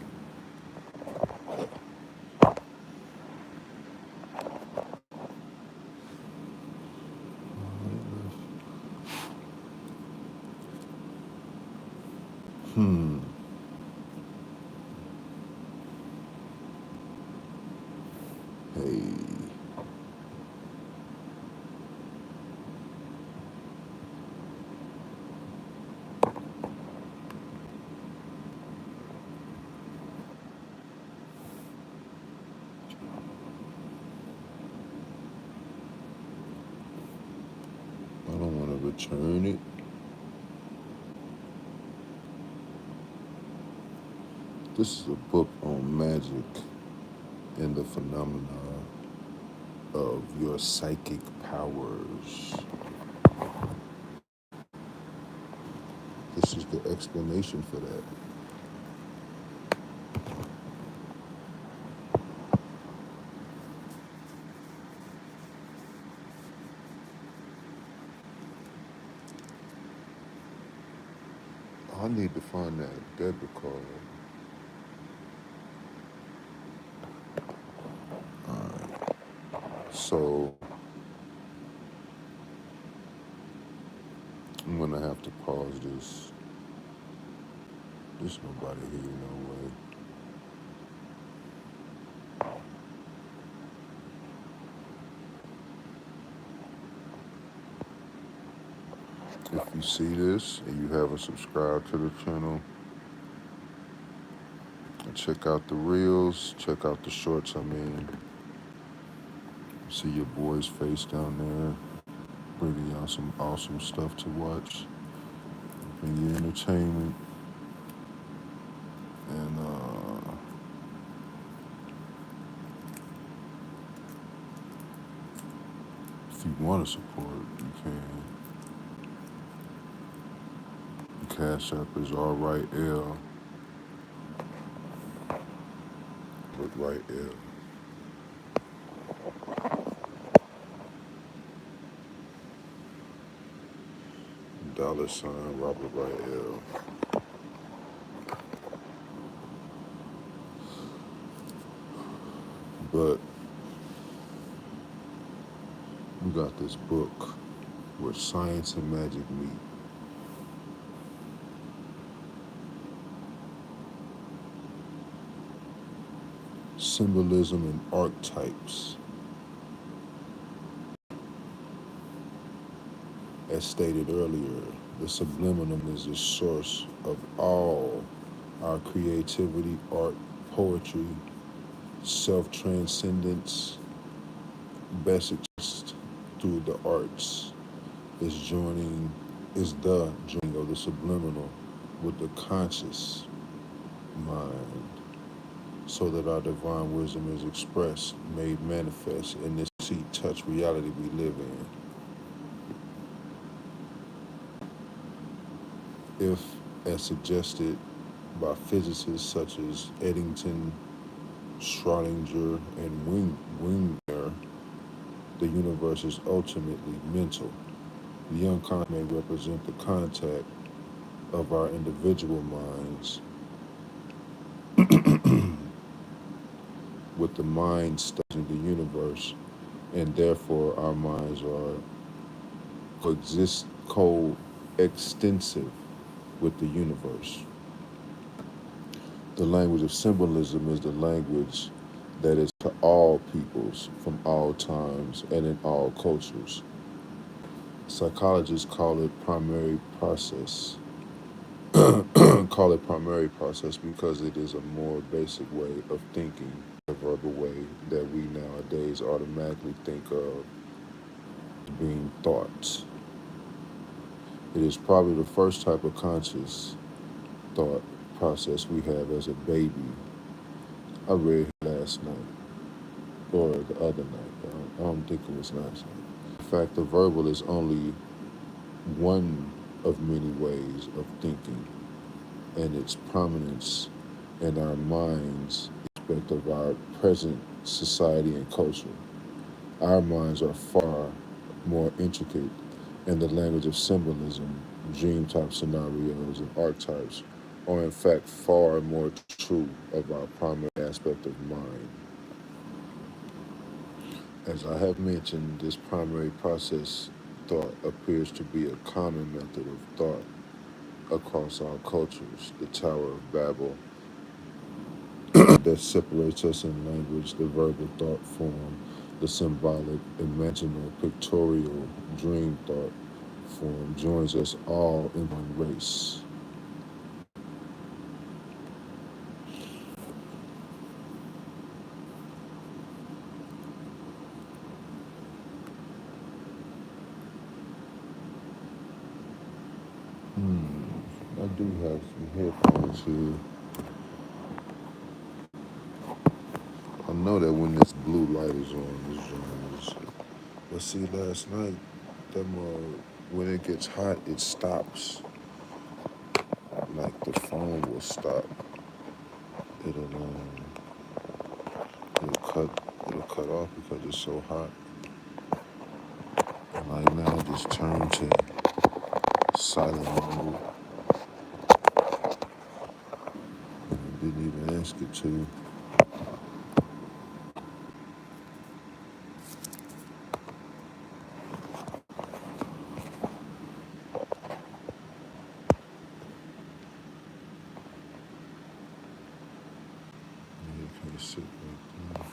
Hey. I don't want to return it. This is a book on magic and the phenomena of your psychic powers. This is the explanation for that. I need to find that debit card. So I'm gonna have to pause this. There's nobody here, no way. see this and you haven't subscribed to the channel, check out the reels, check out the shorts. See your boy's face down there, bringing y'all some awesome stuff to watch, bring you entertainment, and if you want to support, you can. The Cash App is Wright with Wright L. $ Robert Wright L. But we got this book where science and magic meet. Symbolism and archetypes. As stated earlier, the subliminal is the source of all our creativity, art, poetry, self-transcendence, best expressed through the arts. Is the joining of the subliminal with the conscious mind, so that our divine wisdom is expressed, made manifest in this see, touch reality we live in. If, as suggested by physicists such as Eddington, Schrodinger, and Wigner, the universe is ultimately mental. The unconscious may represent the contact of our individual minds with the mind studying the universe, and therefore our minds are coextensive with the universe. The language of symbolism is the language that is to all peoples from all times and in all cultures. Psychologists call it primary process. Call it primary process because it is a more basic way of thinking, a verbal way that we nowadays automatically think of being thoughts. It is probably the first type of conscious thought process we have as a baby. I read last night, or the other night. I don't think it was last night. In fact, the verbal is only one of many ways of thinking, and its prominence in our minds aspect of our present society and culture. Our minds are far more intricate, and the language of symbolism, dream type scenarios, and archetypes are in fact far more true of our primary aspect of mind. As I have mentioned, this primary process thought appears to be a common method of thought across all cultures. The Tower of Babel that separates us in language, the verbal thought form, the symbolic, imaginal, pictorial, dream thought form joins us all in one race. I do have some headphones here. I know that when this blue light is on, this joint is. But see, last night, when it gets hot, it stops. Like the phone will stop. It'll um, it'll cut off because it's so hot. And like now, I just turned to silent mode. And didn't even ask it to. Yeah, kind of sit right there.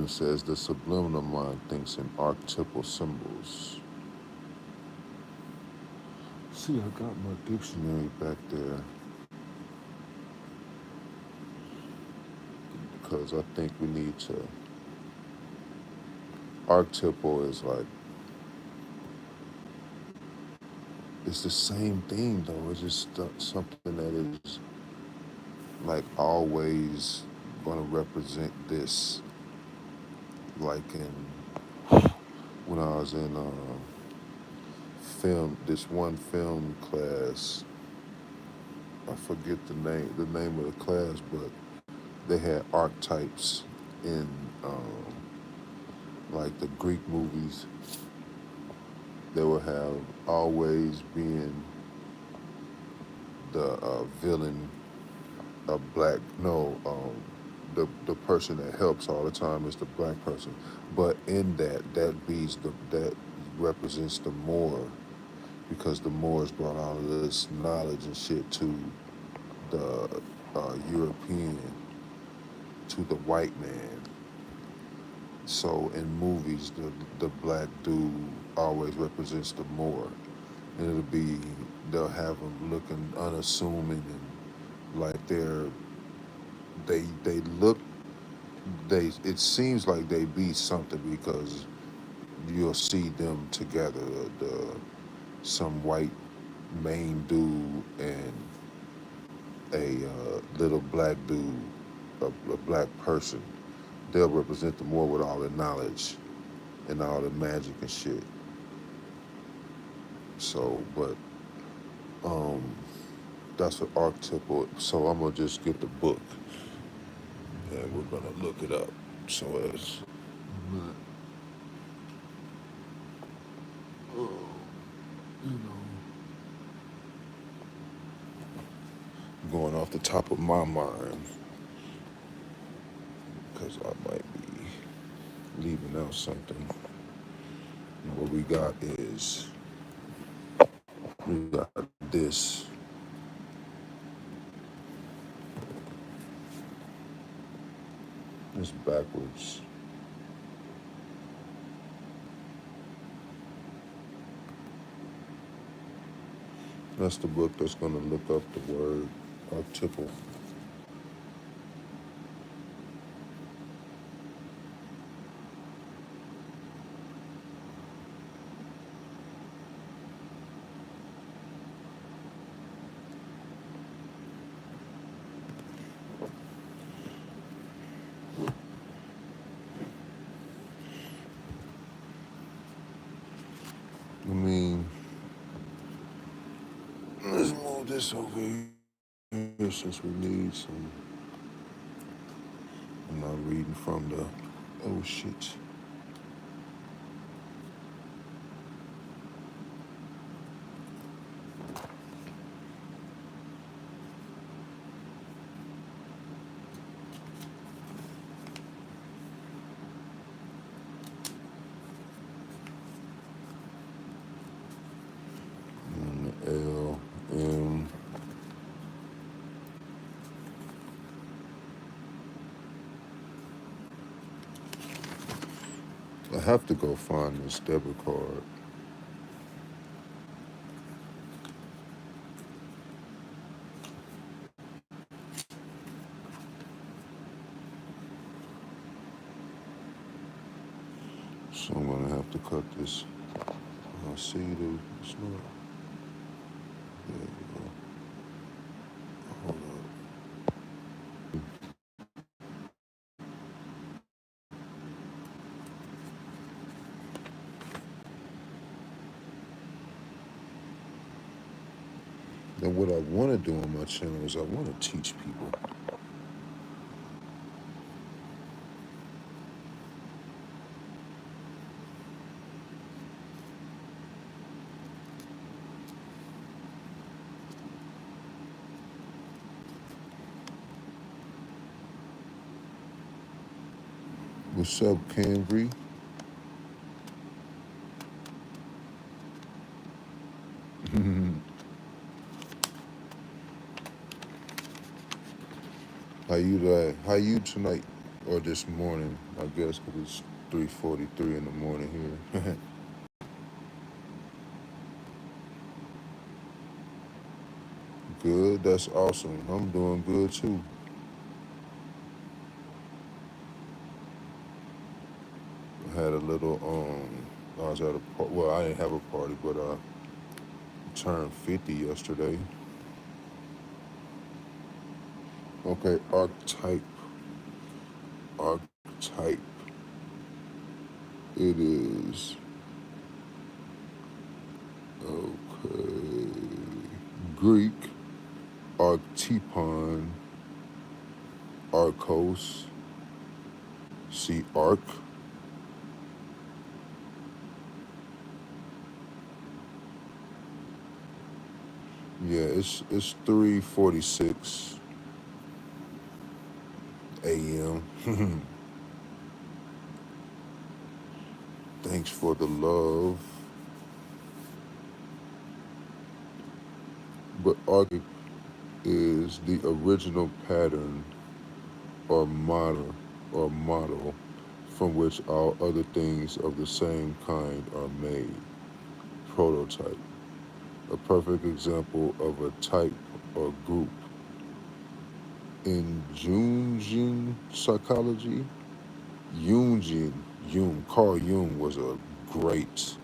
And it says the subliminal mind thinks in archetypal symbols. See, I got my dictionary back there because I think we need to. Archetypal is like, it's the same thing though. It's just something that is like always going to represent this. Like when I was in film, this one film class, I forget the name of the class, but they had archetypes in like the Greek movies. They would have always being the villain, a black no, the person that helps all the time is the black person. But in that represents the Moor because the Moors brought all of this knowledge and shit to the European, to the white man. So in movies, the black dude always represents the Moor, and they'll have them looking unassuming and like they look they it seems like they be something because you'll see them together, some white main dude and a little black dude, a black person. They'll represent the Moor with all the knowledge and all the magic and shit. So, but um, that's an archetypal. So I'm gonna just get the book and we're gonna look it up. So as oh, you know, going off the top of my mind because I might be leaving out something. And what we got is we got this. It's backwards. That's the book that's gonna look up the word archetypal. I mean, let's move this over here since we need some. I'm not reading from the. Oh shit. L M. I have to go find this debit card. So I'm gonna have to cut this. I see it's not. There you go. Hold up. Then what I want to do on my channel is I want to teach people. What's up, Cambry? How you tonight? or this morning, I guess, because it's 3:43 in the morning here. Good, that's awesome. I'm doing good too. I had a little I was at a well, I didn't have a party, but I turned 50 yesterday. Okay, archetype. It is okay. Greek archetypon, arcos, see arc. Yeah, it's 3:46 a.m. Thanks for the love. But archetype is the original pattern or model from which all other things of the same kind are made. Prototype, a perfect example of a type or group. In Jungian psychology, Jungian, Carl Jung was a great,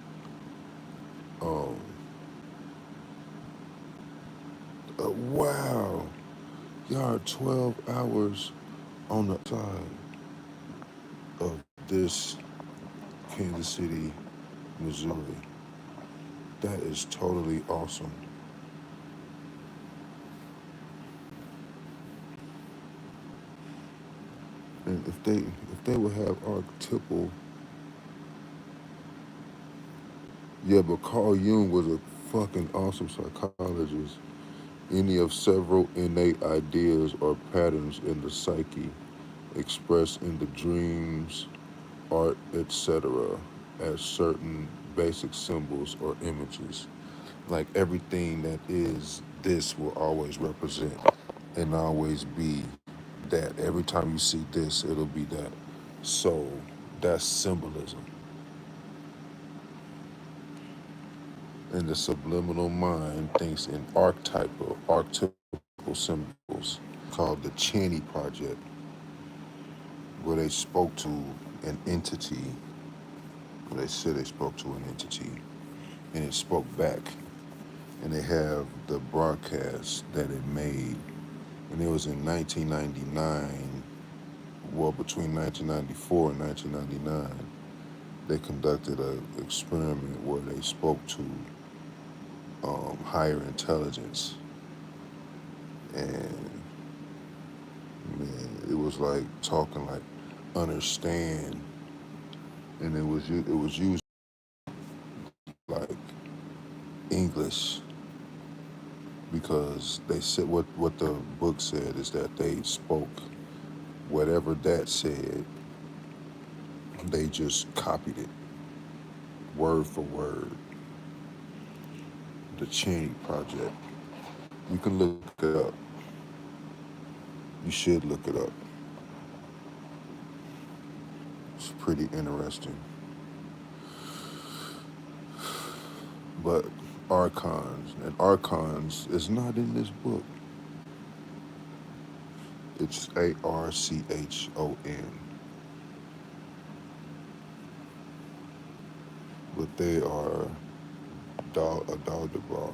um, wow, y'all are 12 hours on the side of this Kansas City, Missouri. That is totally awesome. And if they would have archetypal, yeah, but Carl Jung was a fucking awesome psychologist. Any of several innate ideas or patterns in the psyche expressed in the dreams, art, etc., as certain basic symbols or images. Like everything that is this will always represent and always be that. Every time you see this, it'll be that. So that's symbolism. And the subliminal mind thinks in archetypal symbols called the Chaney Project, where they spoke to an entity, where they said they spoke to an entity, and it spoke back. And they have the broadcast that it made. And it was in 1999, well, between 1994 and 1999, they conducted an experiment where they spoke to higher intelligence. And man, it was like talking like understand, and it was used like English because they said what the book said is that they spoke whatever that said, they just copied it word for word. The Chaney Project. You can look it up. You should look it up. It's pretty interesting. But archons is not in this book. It's Archon, but they are a dog de bra.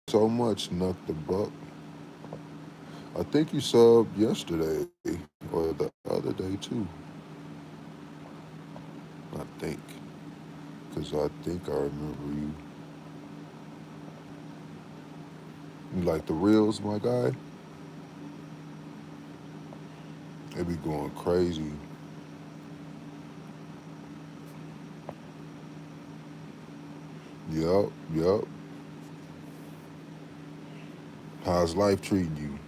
So much, Nuck the Buck. I think you subbed yesterday or the other day too. I think, because I think I remember you. You like the reels, my guy? They be going crazy. Yup, yup. How's life treating you?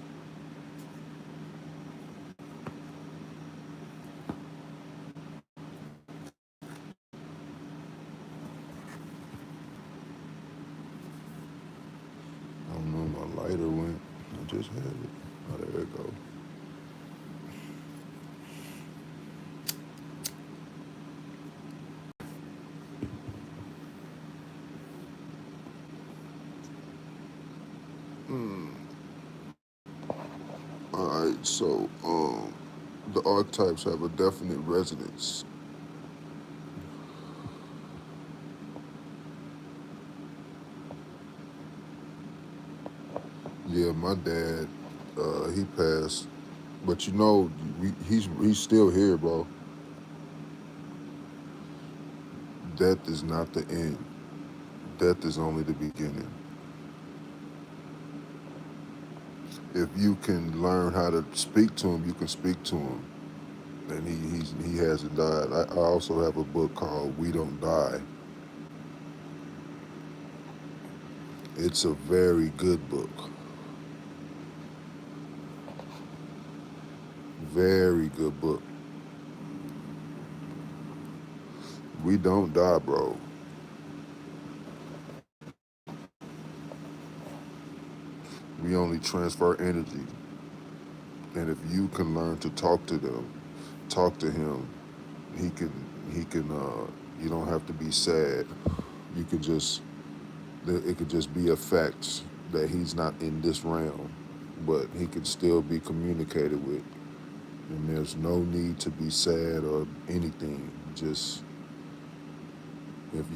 I don't know, my lighter went. I just had it. Oh, there it go. All right, so the archetypes have a definite resonance. Yeah, my dad, he passed, but you know, he's still here, bro. Death is not the end. Death is only the beginning. If you can learn how to speak to him, you can speak to him, and he hasn't died. I also have a book called We Don't Die. It's a very good book. Very good book. We don't die, bro. We only transfer energy. And if you can learn to talk to them, talk to him, he can you don't have to be sad. You can just it could just be a fact that he's not in this realm, but he can still be communicated with. And there's no need to be sad or anything. Just if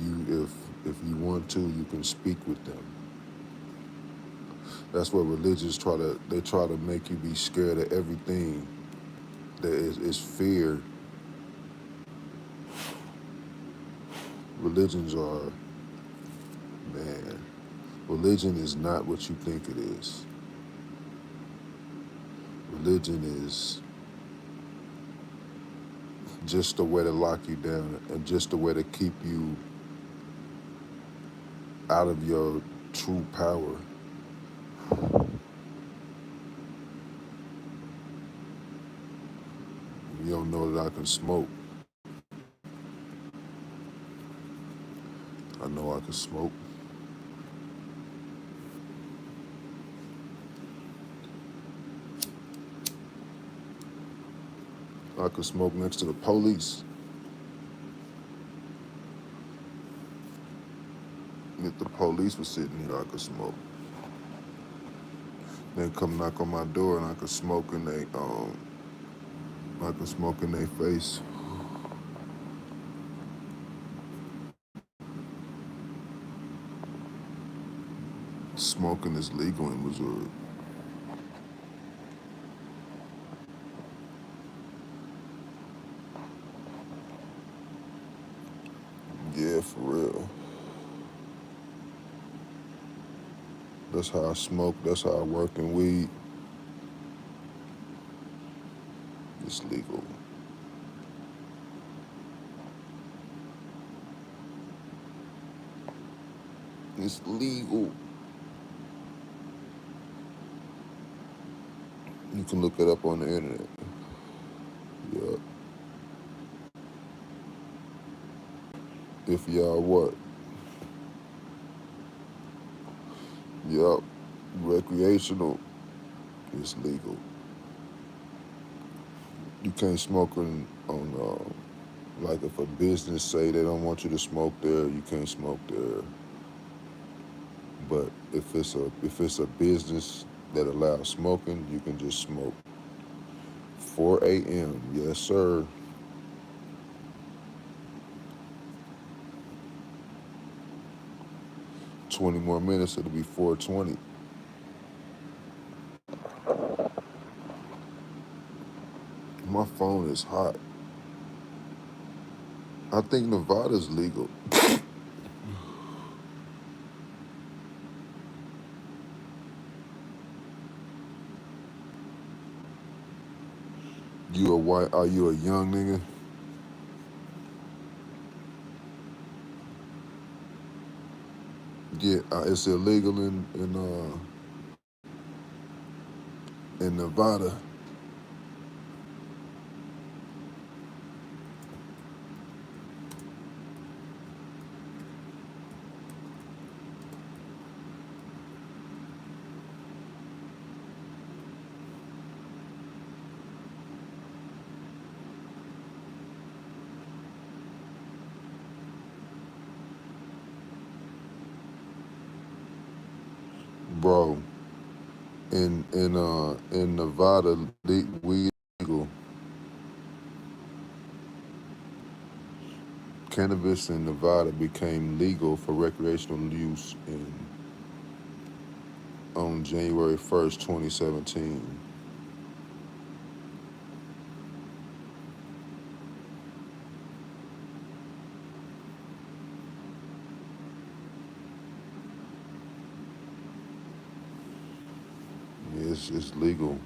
you want to, you can speak with them. That's what religions try to make you be scared of everything. That is fear. Religions are, man, religion is not what you think it is. Religion is just a way to lock you down and just a way to keep you out of your true power. You don't know that I can smoke. I know I can smoke. I could smoke next to the police. If the police was sitting here, I could smoke. They come knock on my door and I could smoke in I could smoke in their face. Smoking is legal in Missouri. Yeah, for real. That's how I smoke. That's how I work in weed. It's legal. It's legal. You can look it up on the internet. Yeah. If y'all what? Yup. Recreational is legal. You can't smoke on like if a business say they don't want you to smoke there, you can't smoke there. But if it's a business that allows smoking, you can just smoke. 4 a.m. Yes, sir. 20 more minutes, it'll be 4:20. My phone is hot. I think Nevada's legal. You a white? Are you a young nigga? Yeah, it's illegal in Nevada. Bro, In Nevada, weed legal. Cannabis in Nevada became legal for recreational use in on January 1st, 2017. Yeah, it's legal.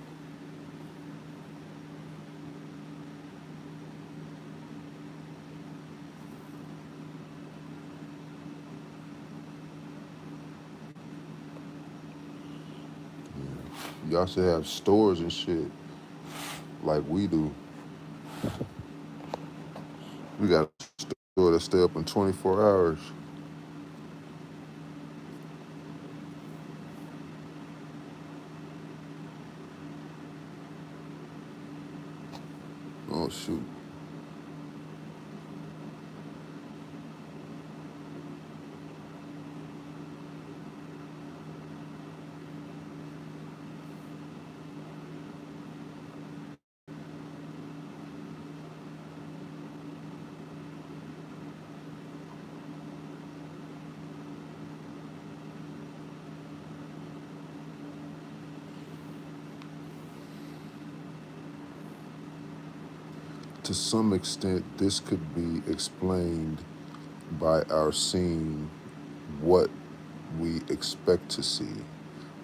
Y'all should have stores and shit like we do. We got a store that stay open 24 hours. Oh shoot. To some extent, this could be explained by our seeing what we expect to see.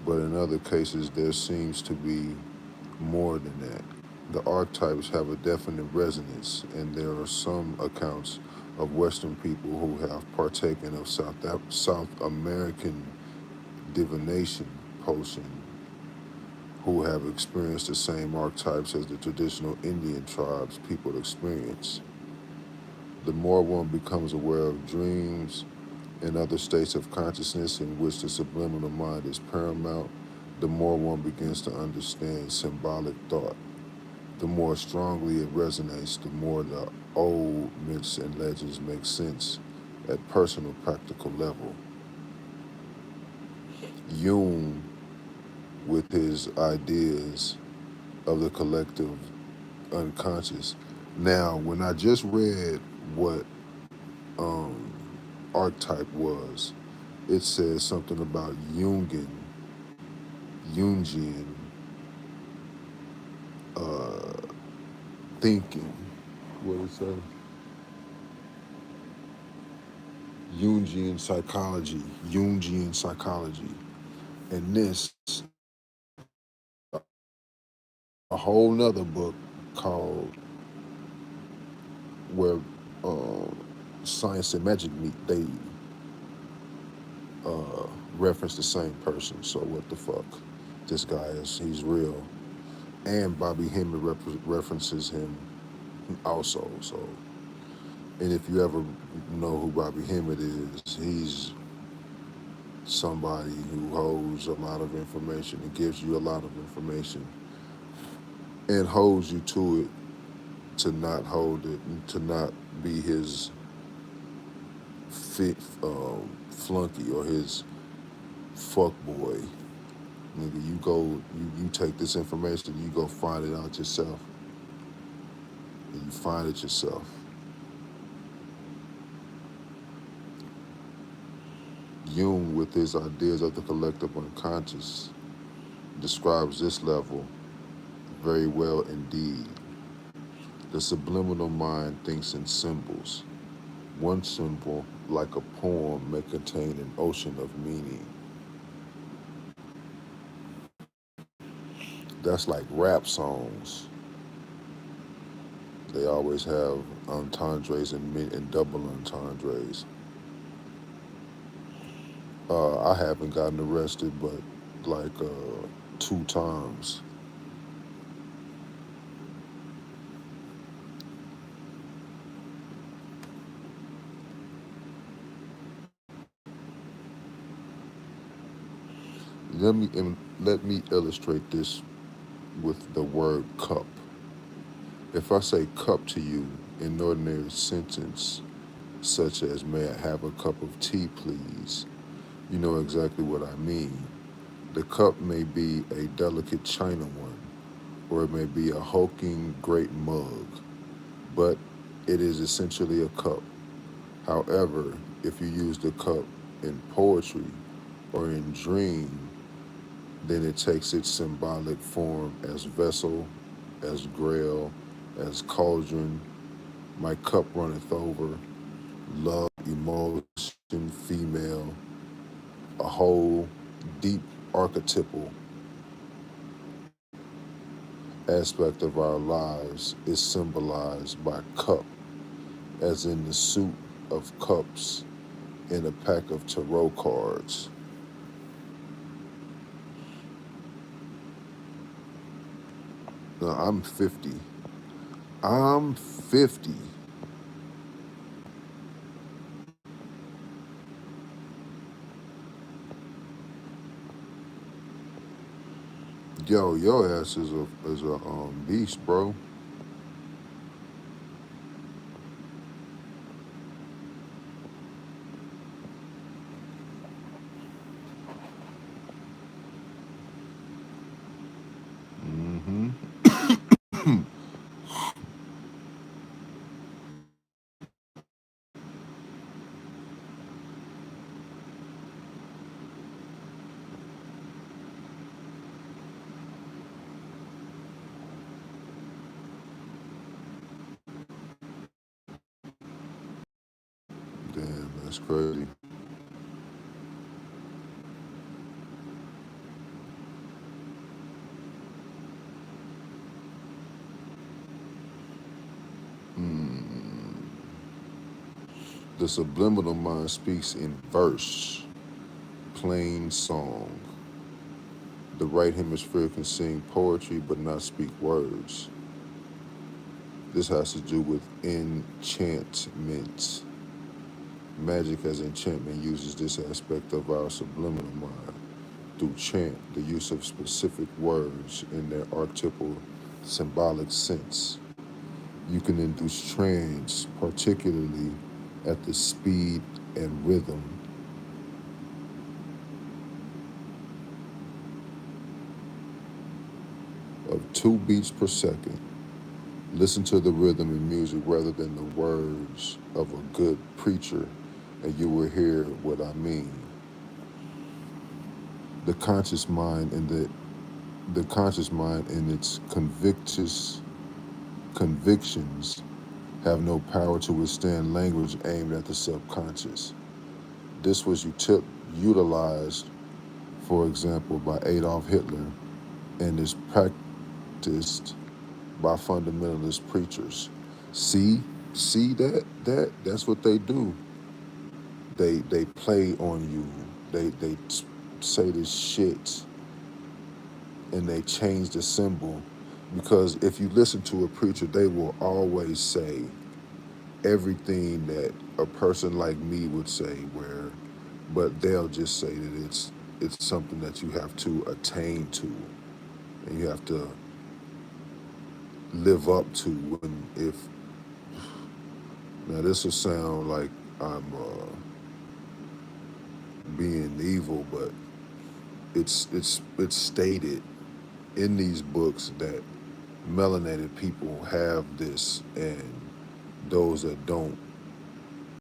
But in other cases, there seems to be more than that. The archetypes have a definite resonance, and there are some accounts of Western people who have partaken of South American divination potion who have experienced the same archetypes as the traditional Indian tribes people experience. The more one becomes aware of dreams and other states of consciousness in which the subliminal mind is paramount, the more one begins to understand symbolic thought. The more strongly it resonates, the more the old myths and legends make sense at personal practical level. Jung, with his ideas of the collective unconscious. Now, when I just read what um, archetype was, it says something about Jungian uh, thinking. What it say? Jungian psychology, and this a whole nother book called where uh, science and magic meet. They uh, reference the same person. So what the fuck? This guy he's real, and Bobby Hemmett references him also. So, and if you ever know who Bobby Hemmett is, he's somebody who holds a lot of information and gives you a lot of information and holds you to it to not hold it and to not be his fit flunky or his fuck boy. Nigga, you take this information, you go find it out yourself, and you find it yourself. Jung, with his ideas of the collective unconscious, describes this level very well indeed. The subliminal mind thinks in symbols. One symbol, like a poem, may contain an ocean of meaning. That's like rap songs. They always have entendres and double entendres. I haven't gotten arrested, but like 2 times. Let me illustrate this with the word cup. If I say cup to you in ordinary sentence, such as may I have a cup of tea, please, you know exactly what I mean. The cup may be a delicate china one, or it may be a hulking great mug, but it is essentially a cup. However, if you use the cup in poetry or in dream, then it takes its symbolic form as vessel, as grail, as cauldron. My cup runneth over, love, emotion, female, a whole deep archetypal aspect of our lives is symbolized by cup, as in the suit of cups in a pack of tarot cards. Now, I'm 50. I'm 50. Yo, your ass is a beast, bro. Hmm. Damn, that's crazy. Mm. The subliminal mind speaks in verse, plain song. The right hemisphere can sing poetry but not speak words. This has to do with enchantment. Magic as enchantment uses this aspect of our subliminal mind through chant, the use of specific words in their archetypal symbolic sense. You can induce trance, particularly at the speed and rhythm of 2 beats per second. Listen to the rhythm in music rather than the words of a good preacher, and you will hear what I mean. The conscious mind and the conscious mind and its convictions have no power to withstand language aimed at the subconscious. This was utilized, for example, by Adolf Hitler and is practiced by fundamentalist preachers. See, see that's what they do. They play on you. They say this shit and they change the symbol because if you listen to a preacher, they will always say everything that a person like me would say where but they'll just say that it's something that you have to attain to and you have to live up to when if now this will sound like I'm being evil, but it's stated in these books that melanated people have this and those that don't